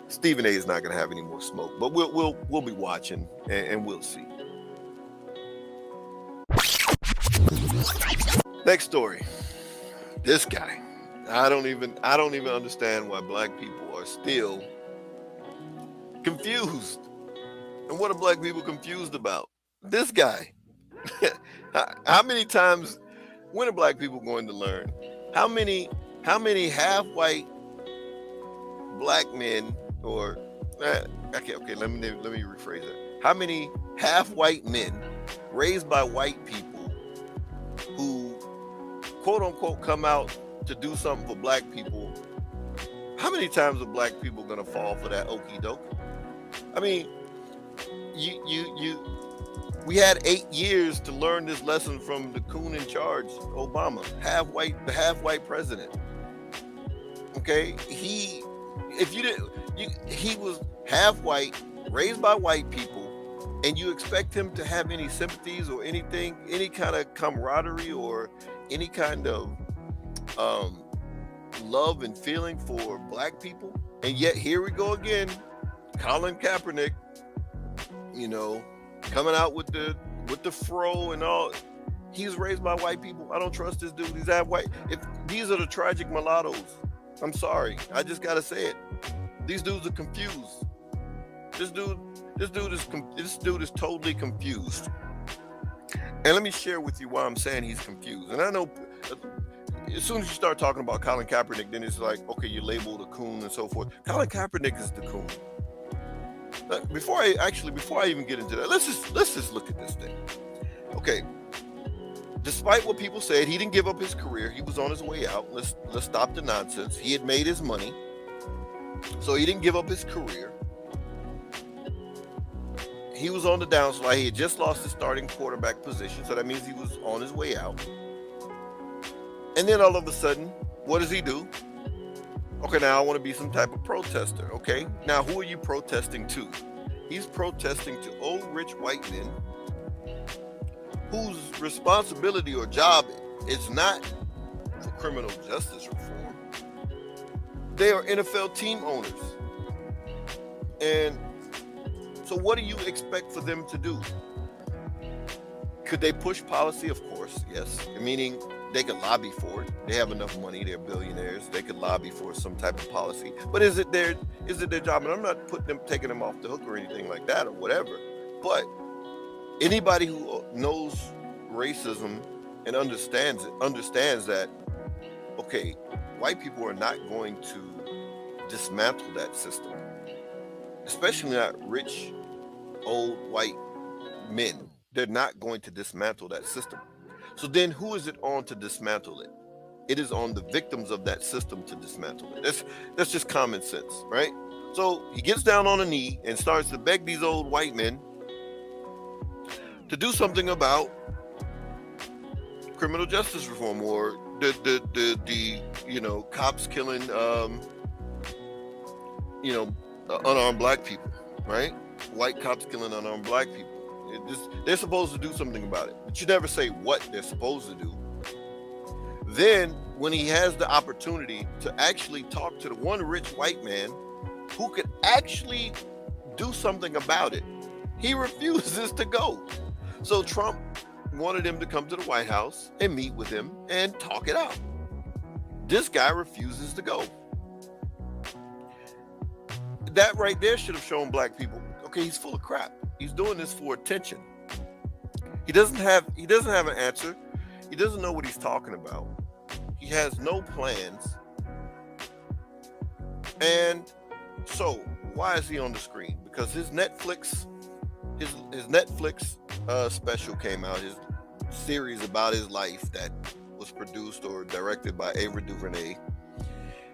Stephen A. is not going to have any more smoke. But we'll be watching and we'll see. Next story. This guy. I don't even understand why black people are still confused. And what are black people confused about? This guy. How many times, when are black people going to learn? How many half-white black men, or okay, let me rephrase that. How many half-white men raised by white people quote unquote come out to do something for black people, how many times are black people gonna fall for that okie doke? I mean, we had 8 years to learn this lesson from the coon in charge, Obama, the half white president. Okay, he was half white, raised by white people, and you expect him to have any sympathies or anything, any kind of camaraderie or any kind of love and feeling for black people? And yet here we go again, Colin Kaepernick, coming out with the fro and all. He's raised by white people. I don't trust this dude. He's half white. If these are the tragic mulattoes, I'm sorry, I just gotta say it. These dudes are confused. This dude is totally confused. And let me share with you why I'm saying he's confused. And I know as soon as you start talking about Colin Kaepernick, then it's like, okay, you labeled a coon and so forth. Colin Kaepernick is the coon. Before I even get into that, let's just look at this thing. Okay. Despite what people said, he didn't give up his career. He was on his way out. Let's stop the nonsense. He had made his money, so he didn't give up his career. He was on the downslide. He had just lost his starting quarterback position, so that means he was on his way out. And then all of a sudden, what does he do? Okay, now I want to be some type of protester. Okay, now who are you protesting to? He's protesting to old rich white men whose responsibility or job is not for criminal justice reform. They are NFL team owners. And so what do you expect for them to do? Could they push policy? Of course, yes. Meaning they could lobby for it. They have enough money, they're billionaires. They could lobby for some type of policy. But is it their job? And I'm not taking them off the hook or anything like that or whatever. But anybody who knows racism and understands that, okay, white people are not going to dismantle that system, especially not rich, old white men. They're not going to dismantle that system. So then who is it on to dismantle it? It is on the victims of that system to dismantle it. That's just common sense, right? So he gets down on a knee and starts to beg these old white men to do something about criminal justice reform, or the cops killing unarmed black people, right? White cops killing unarmed black people. They're supposed to do something about it, but you never say what they're supposed to do. Then when he has the opportunity to actually talk to the one rich white man who could actually do something about it, he refuses to go. So Trump wanted him to come to the White House and meet with him and talk it out. This guy refuses to go. That right there should have shown black people, okay, he's full of crap. He's doing this for attention. He doesn't have an answer. He doesn't know what he's talking about. He has no plans. And so why is he on the screen? Because his Netflix special came out, his series about his life that was produced or directed by Ava DuVernay,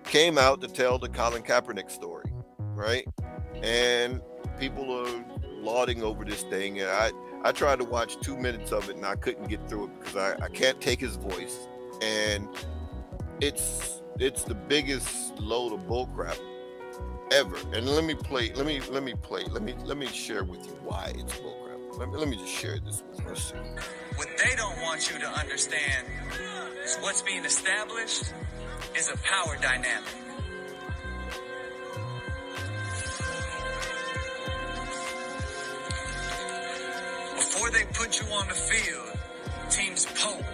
came out to tell the Colin Kaepernick story, right? And people are lauding over this thing, and I tried to watch 2 minutes of it and I couldn't get through it because I can't take his voice, and it's the biggest load of bullcrap ever. And let me share with you why it's bullcrap. Let me just share this with you. Let's see. What they don't want you to understand is what's being established is a power dynamic. Before they put you on the field, teams poke,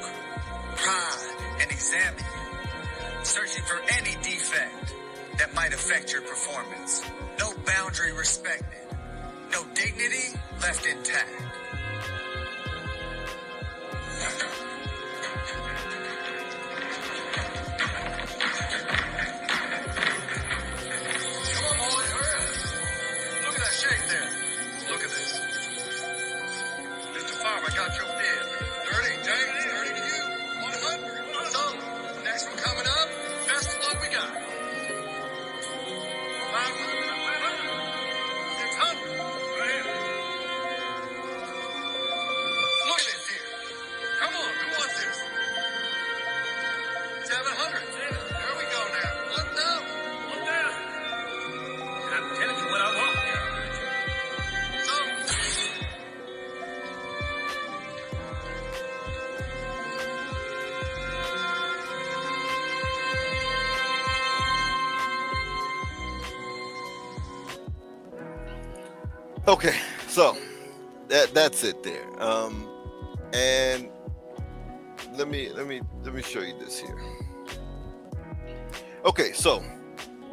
prod, and examine you, searching for any defect that might affect your performance. No boundary respected, no dignity left intact. Come on, boys, hurry up. Look at that shake there. Look at this. Mr. Farmer got your bid. 30, Jamie, 30 to you. 100. Okay, so that's it there. And let me show you this here. Okay, so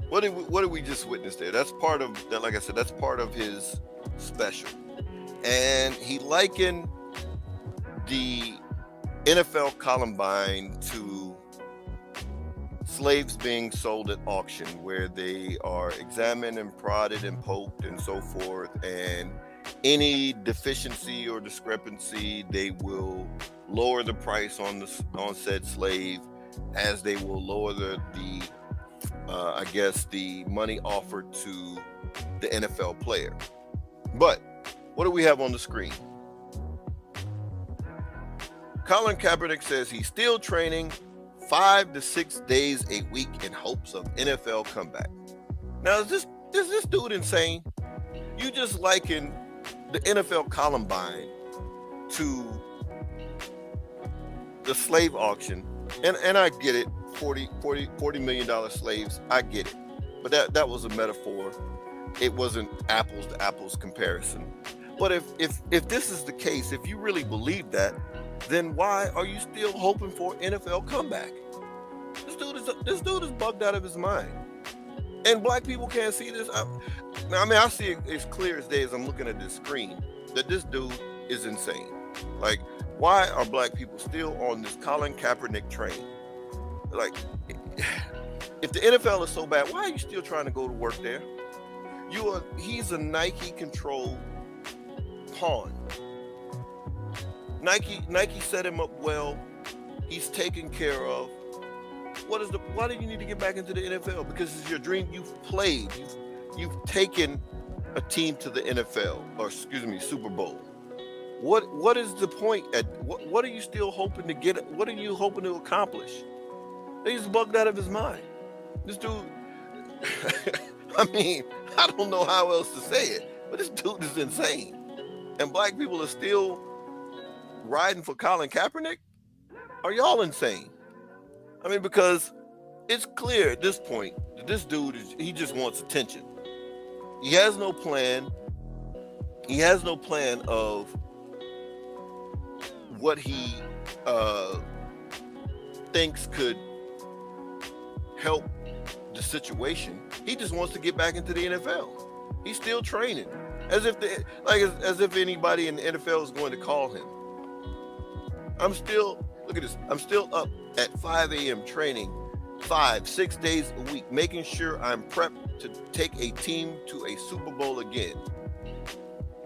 what did we just witness there? That's part of that. Like I said, that's part of his special, and he likened the NFL Columbine to slaves being sold at auction, where they are examined and prodded and poked and so forth, and any deficiency or discrepancy, they will lower the price on said slave, as they will lower the I guess the money offered to the NFL player. But what do we have on the screen? Colin Kaepernick says he's still training 5 to 6 days a week in hopes of NFL comeback. Now, is this dude insane? You just liken the NFL Columbine to the slave auction, and I get it, $40 million slaves, I get it, but that was a metaphor. It wasn't apples to apples comparison. But if this is the case, if you really believe that, then why are you still hoping for an NFL comeback? This dude is bugged out of his mind, and black people can't see this. I see it as clear as day as I'm looking at this screen that this dude is insane. Like, why are black people still on this Colin Kaepernick train? Like, if the NFL is so bad, why are you still trying to go to work there? He's a Nike controlled pawn. Nike set him up well. He's taken care of. Why do you need to get back into the NFL? Because it's your dream. You've played. You've taken a team to the NFL, or Super Bowl. What is the point? What are you still hoping to get? What are you hoping to accomplish? He's bugged out of his mind. This dude, I don't know how else to say it, but this dude is insane. And black people are still riding for Colin Kaepernick? Are y'all insane? Because it's clear at this point that this dude he just wants attention. He has no plan. He has no plan of what he thinks could help the situation. He just wants to get back into the NFL. He's still training, as if anybody in the NFL is going to call him. Look at this. I'm still up at 5 a.m. training 5-6 days a week, making sure I'm prepped to take a team to a Super Bowl again.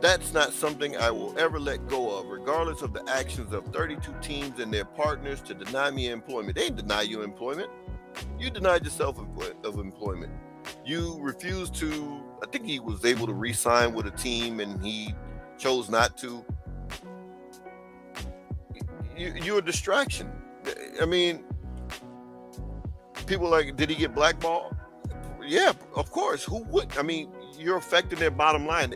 That's not something I will ever let go of, regardless of the actions of 32 teams and their partners to deny me employment. They didn't deny you employment. You denied yourself of employment. You refused to. I think he was able to re-sign with a team, and he chose not to. You're a distraction. People like, did he get blackballed? Yeah, of course. Who would? You're affecting their bottom line.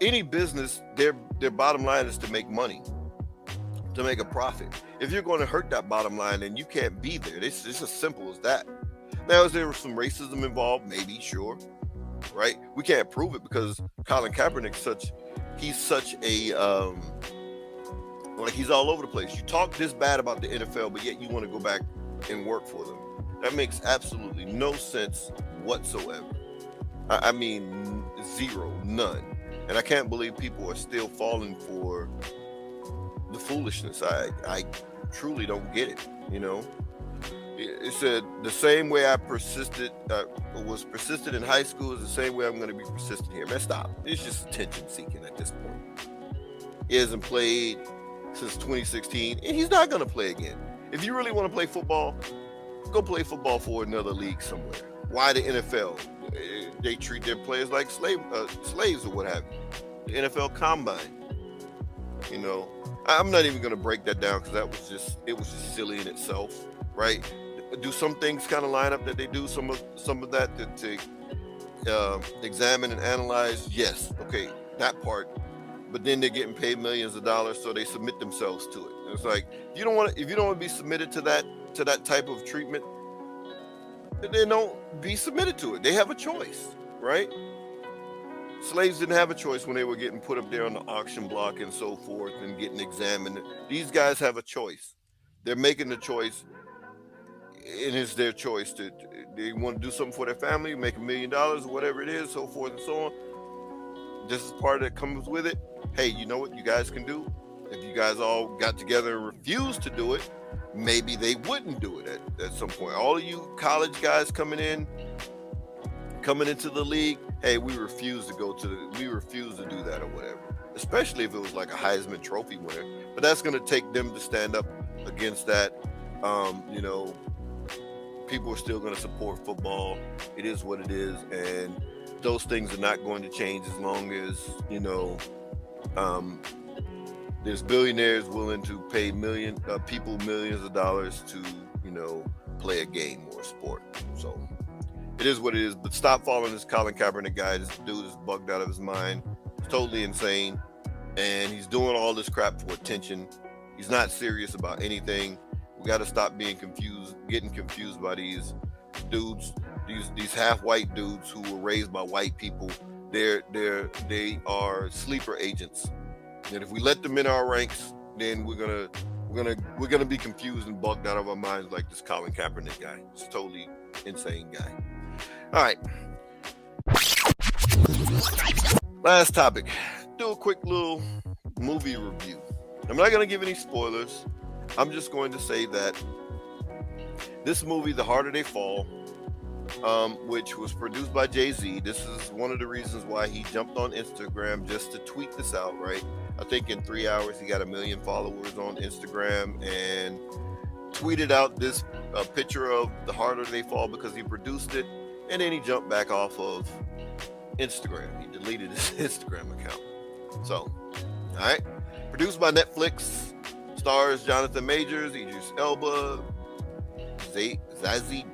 Any business, their bottom line is to make money, to make a profit. If you're going to hurt that bottom line, then you can't be there. It's just as simple as that. Now, is there some racism involved? Maybe, sure, right? We can't prove it because Colin Kaepernick he's such a he's all over the place. You talk this bad about the NFL, but yet you want to go back and work for them. That makes absolutely no sense whatsoever. Zero, none. And I can't believe people are still falling for the foolishness. I truly don't get it, It said the same way I was persistent in high school is the same way I'm going to be persistent here. Man, stop. It's just attention seeking at this point. He hasn't played since 2016, and he's not going to play again. If you really want to play football, go play football for another league somewhere. Why the NFL? They treat their players like slaves or what have you. The NFL Combine. I'm not even going to break that down because it was just silly in itself, right? Do some things kind of line up that they do some of that to examine and analyze? Yes, okay, that part. But then they're getting paid millions of dollars, so they submit themselves to it. And it's like, if you don't want to be submitted to that type of treatment, then don't be submitted to it. They have a choice, right? Slaves didn't have a choice when they were getting put up there on the auction block and so forth and getting examined. These guys have a choice. They're making the choice, and it's their choice to they want to do something for their family, make $1 million or whatever it is, so forth and so on. This is part that comes with it. Hey, you know what you guys can do? If you guys all got together and refused to do it, maybe they wouldn't do it at some point. All of you college guys coming into the league, hey, we refuse to do that or whatever. Especially if it was like a Heisman Trophy winner. But that's going to take them to stand up against that. You know, people are still going to support football. It is what it is, and those things are not going to change as long as, you know, there's billionaires willing to pay people millions of dollars to, you know, play a game or a sport. So it is what it is. But stop following this Colin Kaepernick guy. This dude is bugged out of his mind. He's totally insane, and he's doing all this crap for attention. He's not serious about anything. We got to stop getting confused by these dudes, these half-white dudes who were raised by white people. They are sleeper agents, and if we let them in our ranks, then we're gonna be confused and bugged out of our minds like this Colin Kaepernick guy. He's a totally insane guy. All right, last topic. Do a quick little movie review. I'm not gonna give any spoilers. I'm just going to say that this movie, The Harder They Fall, which was produced by Jay-Z, this is one of the reasons why he jumped on Instagram just to tweet this out, right? I think in 3 hours he got 1 million followers on Instagram and tweeted out this picture of The Harder They Fall because he produced it, and then he jumped back off of Instagram. He deleted his Instagram account. So, all right. Produced by Netflix. Stars Jonathan Majors, Idris Elba, Zazie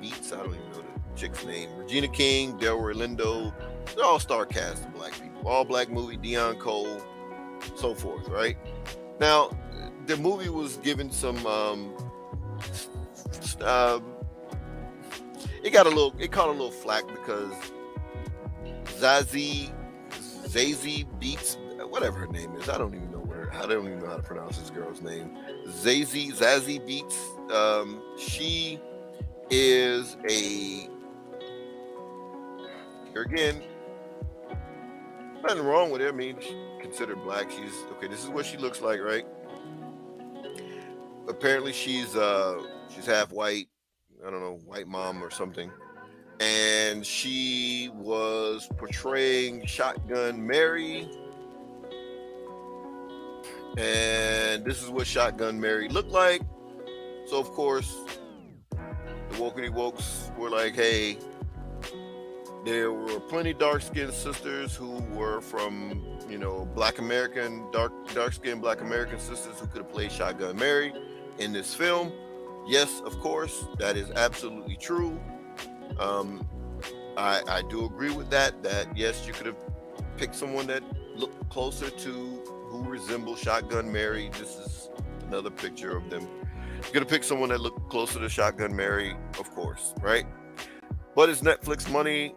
Beetz, I don't even know the chick's name, Regina King, Delroy Lindo. They're all star cast of black people. All black movie, Deion Cole, so forth, right? Now, the movie was given some it caught a little flack because Zazie Beetz, whatever her name is, I don't even know how to pronounce this girl's name. Zazie Beetz. She is here again, nothing wrong with her. I mean, she's considered black. She's okay. This is what she looks like, right? Apparently, she's half white. I don't know, white mom or something. And she was portraying Shotgun Mary. And this is what Shotgun Mary looked like. So of course, the wokey wokes were like, hey, there were plenty dark-skinned sisters who were from, you know, dark-skinned Black American sisters who could have played Shotgun Mary in this film. Yes, of course, that is absolutely true. I do agree with that yes, you could have picked someone that looked closer to who resemble Shotgun Mary. This is another picture of them. You're gonna pick someone that looked closer to Shotgun Mary, of course, right? But it's Netflix money.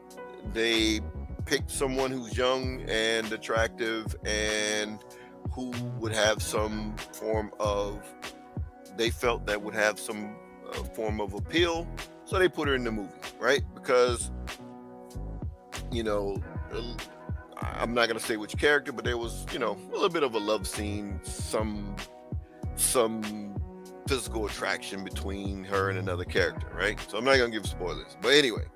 They picked someone who's young and attractive and who would have some form of, they felt that would have some form of appeal. So they put her in the movie, right? Because, you know, I'm not going to say which character, but there was, you know, a little bit of a love scene, some physical attraction between her and another character, right? So I'm not going to give spoilers. But anyway,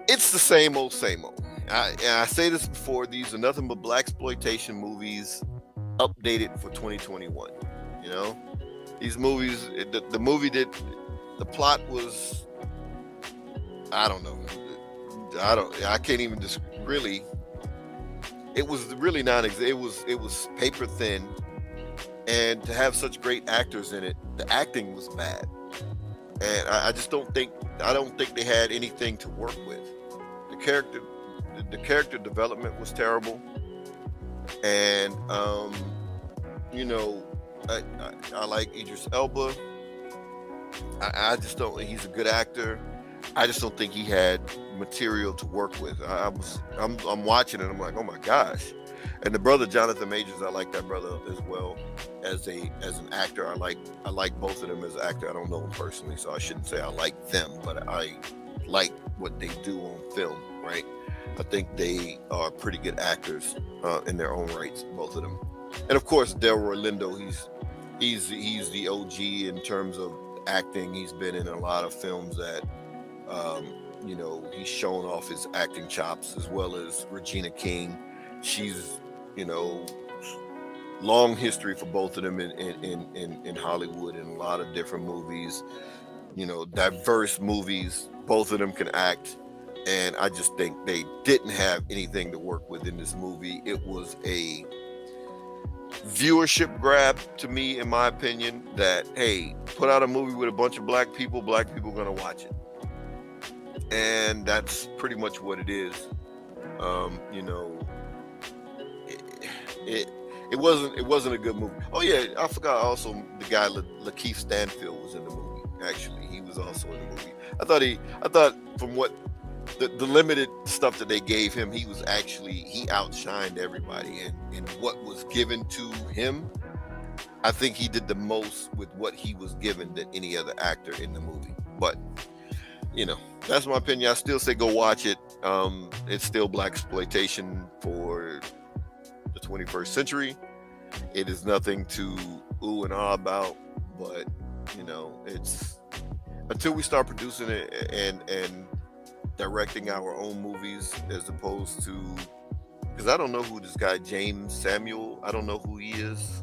it's the same old. I say this before, these are nothing but blaxploitation movies updated for 2021. You know, these movies, the movie did, the plot was, I don't know. I can't even just really. It was really it was paper thin, and to have such great actors in it, the acting was bad, and I don't think they had anything to work with. The character development was terrible, and you know, I like Idris Elba. I just don't. He's a good actor. I just don't think he had material to work with. I'm watching it. I'm like, oh my gosh. And the brother Jonathan Majors, I like that brother as well as an actor. I like both of them as an actor. I don't know them personally, so I shouldn't say I like them, but I like what they do on film, right? I think they are pretty good actors in their own rights, both of them. And of course, Delroy Lindo, he's the OG in terms of acting. He's been in a lot of films that he's shown off his acting chops, as well as Regina King. She's long history for both of them in Hollywood, in a lot of different movies, diverse movies. Both of them can act, and I just think they didn't have anything to work with in this movie. It was a viewership grab to me, in my opinion, that, hey, put out a movie with a bunch of black people gonna watch it. And that's pretty much what it is. It wasn't a good movie. Oh yeah, I forgot also the guy Lakeith Stanfield was in the movie. Actually, he was also in the movie. I thought from what the limited stuff that they gave him, he outshined everybody, and what was given to him, I think he did the most with what he was given than any other actor in the movie. But that's my opinion. I still say go watch it. It's still blaxploitation for the 21st century. It is nothing to ooh and ah about, but it's until we start producing it and directing our own movies, as opposed to, because I don't know who this guy James Samuel, I don't know who he is.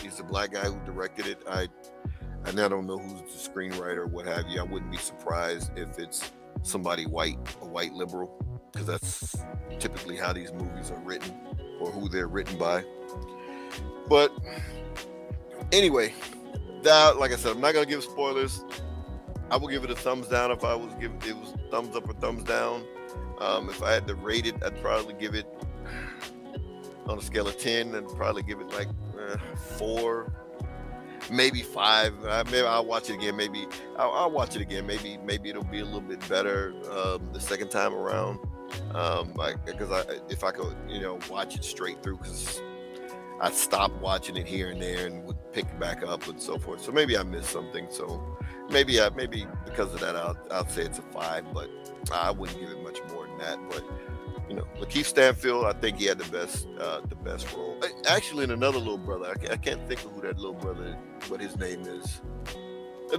He's a black guy who directed it. And I don't know who's the screenwriter or what have you. I wouldn't be surprised if it's somebody white, a white liberal, because that's typically how these movies are written, or who they're written by. But anyway, like I said, I'm not gonna give spoilers. I will give it a thumbs down if it was thumbs up or thumbs down. If I had to rate it, I'd probably give it, on a scale of 10, I'd probably give it like 4, maybe 5. Maybe I'll watch it again. Maybe I'll watch it again. Maybe it'll be a little bit better the second time around. If I could, watch it straight through, because I stopped watching it here and there and would pick it back up and so forth. So maybe I missed something. So maybe because of that, I'll say it's a 5, but I wouldn't give it much more than that. But Lakeith Stanfield, I think he had the best role. Actually, and another little brother, I can't think of who that little brother, what his name is.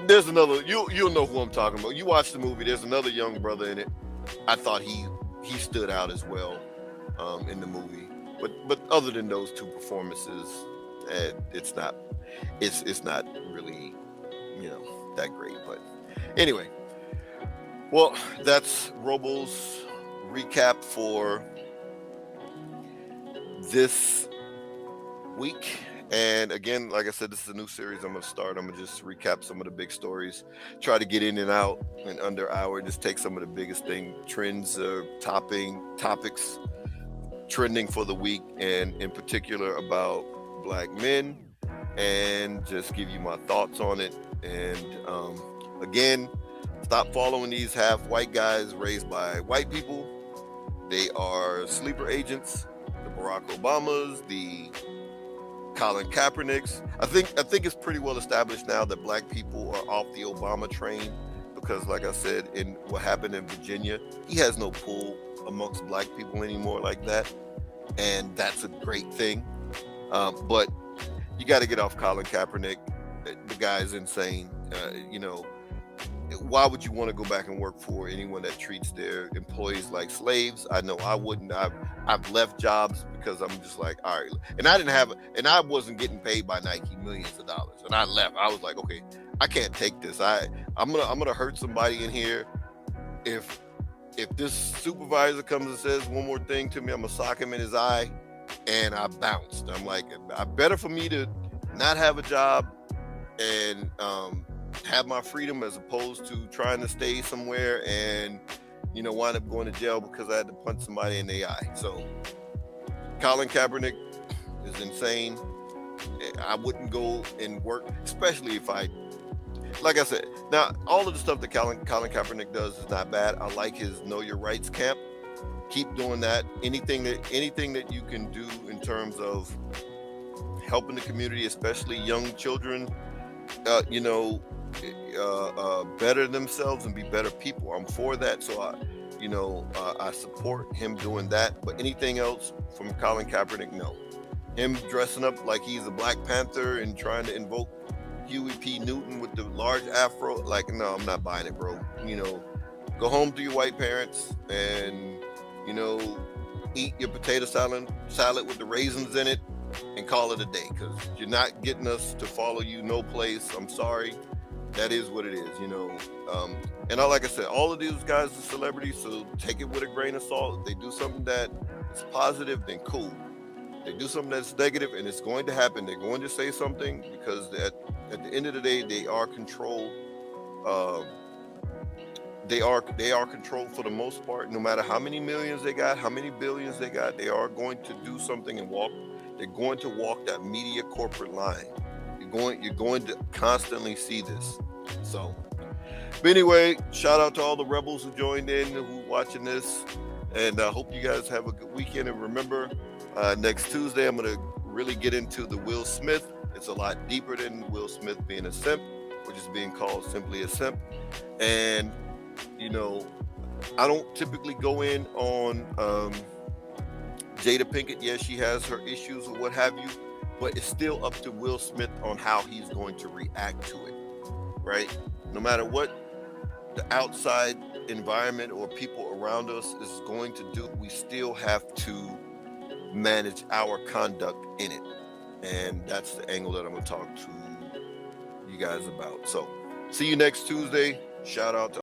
There's another, you'll know who I'm talking about. You watch the movie, there's another young brother in it. I thought he stood out as well in the movie. But other than those two performances, it's not really that great. But anyway, well, that's Robo's recap for this week. And again, like I said, this is a new series I'm going to start. I'm going to just recap some of the big stories, try to get in and out in under an hour, just take some of the biggest trends, topics trending for the week, and in particular about black men, and just give you my thoughts on it. And again, stop following these half white guys raised by white people. They are sleeper agents. The Barack Obamas, the Colin Kaepernicks. I think it's pretty well established now that black people are off the Obama train, because like I said, in what happened in Virginia, he has no pull amongst black people anymore like that. And that's a great thing. But you got to get off Colin Kaepernick. The guy is insane. Why would you want to go back and work for anyone that treats their employees like slaves? I know I wouldn't. I've left jobs because I'm just like, all right. And I wasn't getting paid by Nike millions of dollars. And I left. I was like, okay, I can't take this. I'm gonna hurt somebody in here. If this supervisor comes and says one more thing to me, I'm gonna sock him in his eye. And I bounced. I'm like, better for me to not have a job and have my freedom, as opposed to trying to stay somewhere and wind up going to jail because I had to punch somebody in the eye. So Colin Kaepernick is insane. I wouldn't go and work, especially if like I said, Now, all of the stuff that Colin Kaepernick does is not bad. I like his Know Your Rights camp. Keep doing that. Anything that you can do in terms of helping the community, especially young children, better themselves and be better people. I'm for that. So I support him doing that. But anything else from Colin Kaepernick, no. Him dressing up like he's a Black Panther and trying to invoke Huey P. Newton with the large afro, like, no, I'm not buying it, bro. Go home to your white parents and, eat your potato salad with the raisins in it and call it a day, because you're not getting us to follow you no place. I'm sorry. That is what it is, like I said, all of these guys are celebrities, so take it with a grain of salt. If they do something that is positive, then cool. They do something that's negative, and it's going to happen. They're going to say something, because at the end of the day, they are controlled. They are controlled for the most part. No matter how many millions they got, how many billions they got, they are going to do something and walk. They're going to walk that media corporate line. You're going to constantly see this. So, but anyway, shout out to all the rebels who joined in, who watching this, and I hope you guys have a good weekend. And remember, next Tuesday, I'm going to really get into the Will Smith. It's a lot deeper than Will Smith being a simp, which is being called simply a simp. And, I don't typically go in on Jada Pinkett. Yes, she has her issues or what have you, but it's still up to Will Smith on how he's going to react to it, right? No matter what the outside environment or people around us is going to do, we still have to manage our conduct in it. And that's the angle that I'm going to talk to you guys about. So see you next Tuesday. Shout out to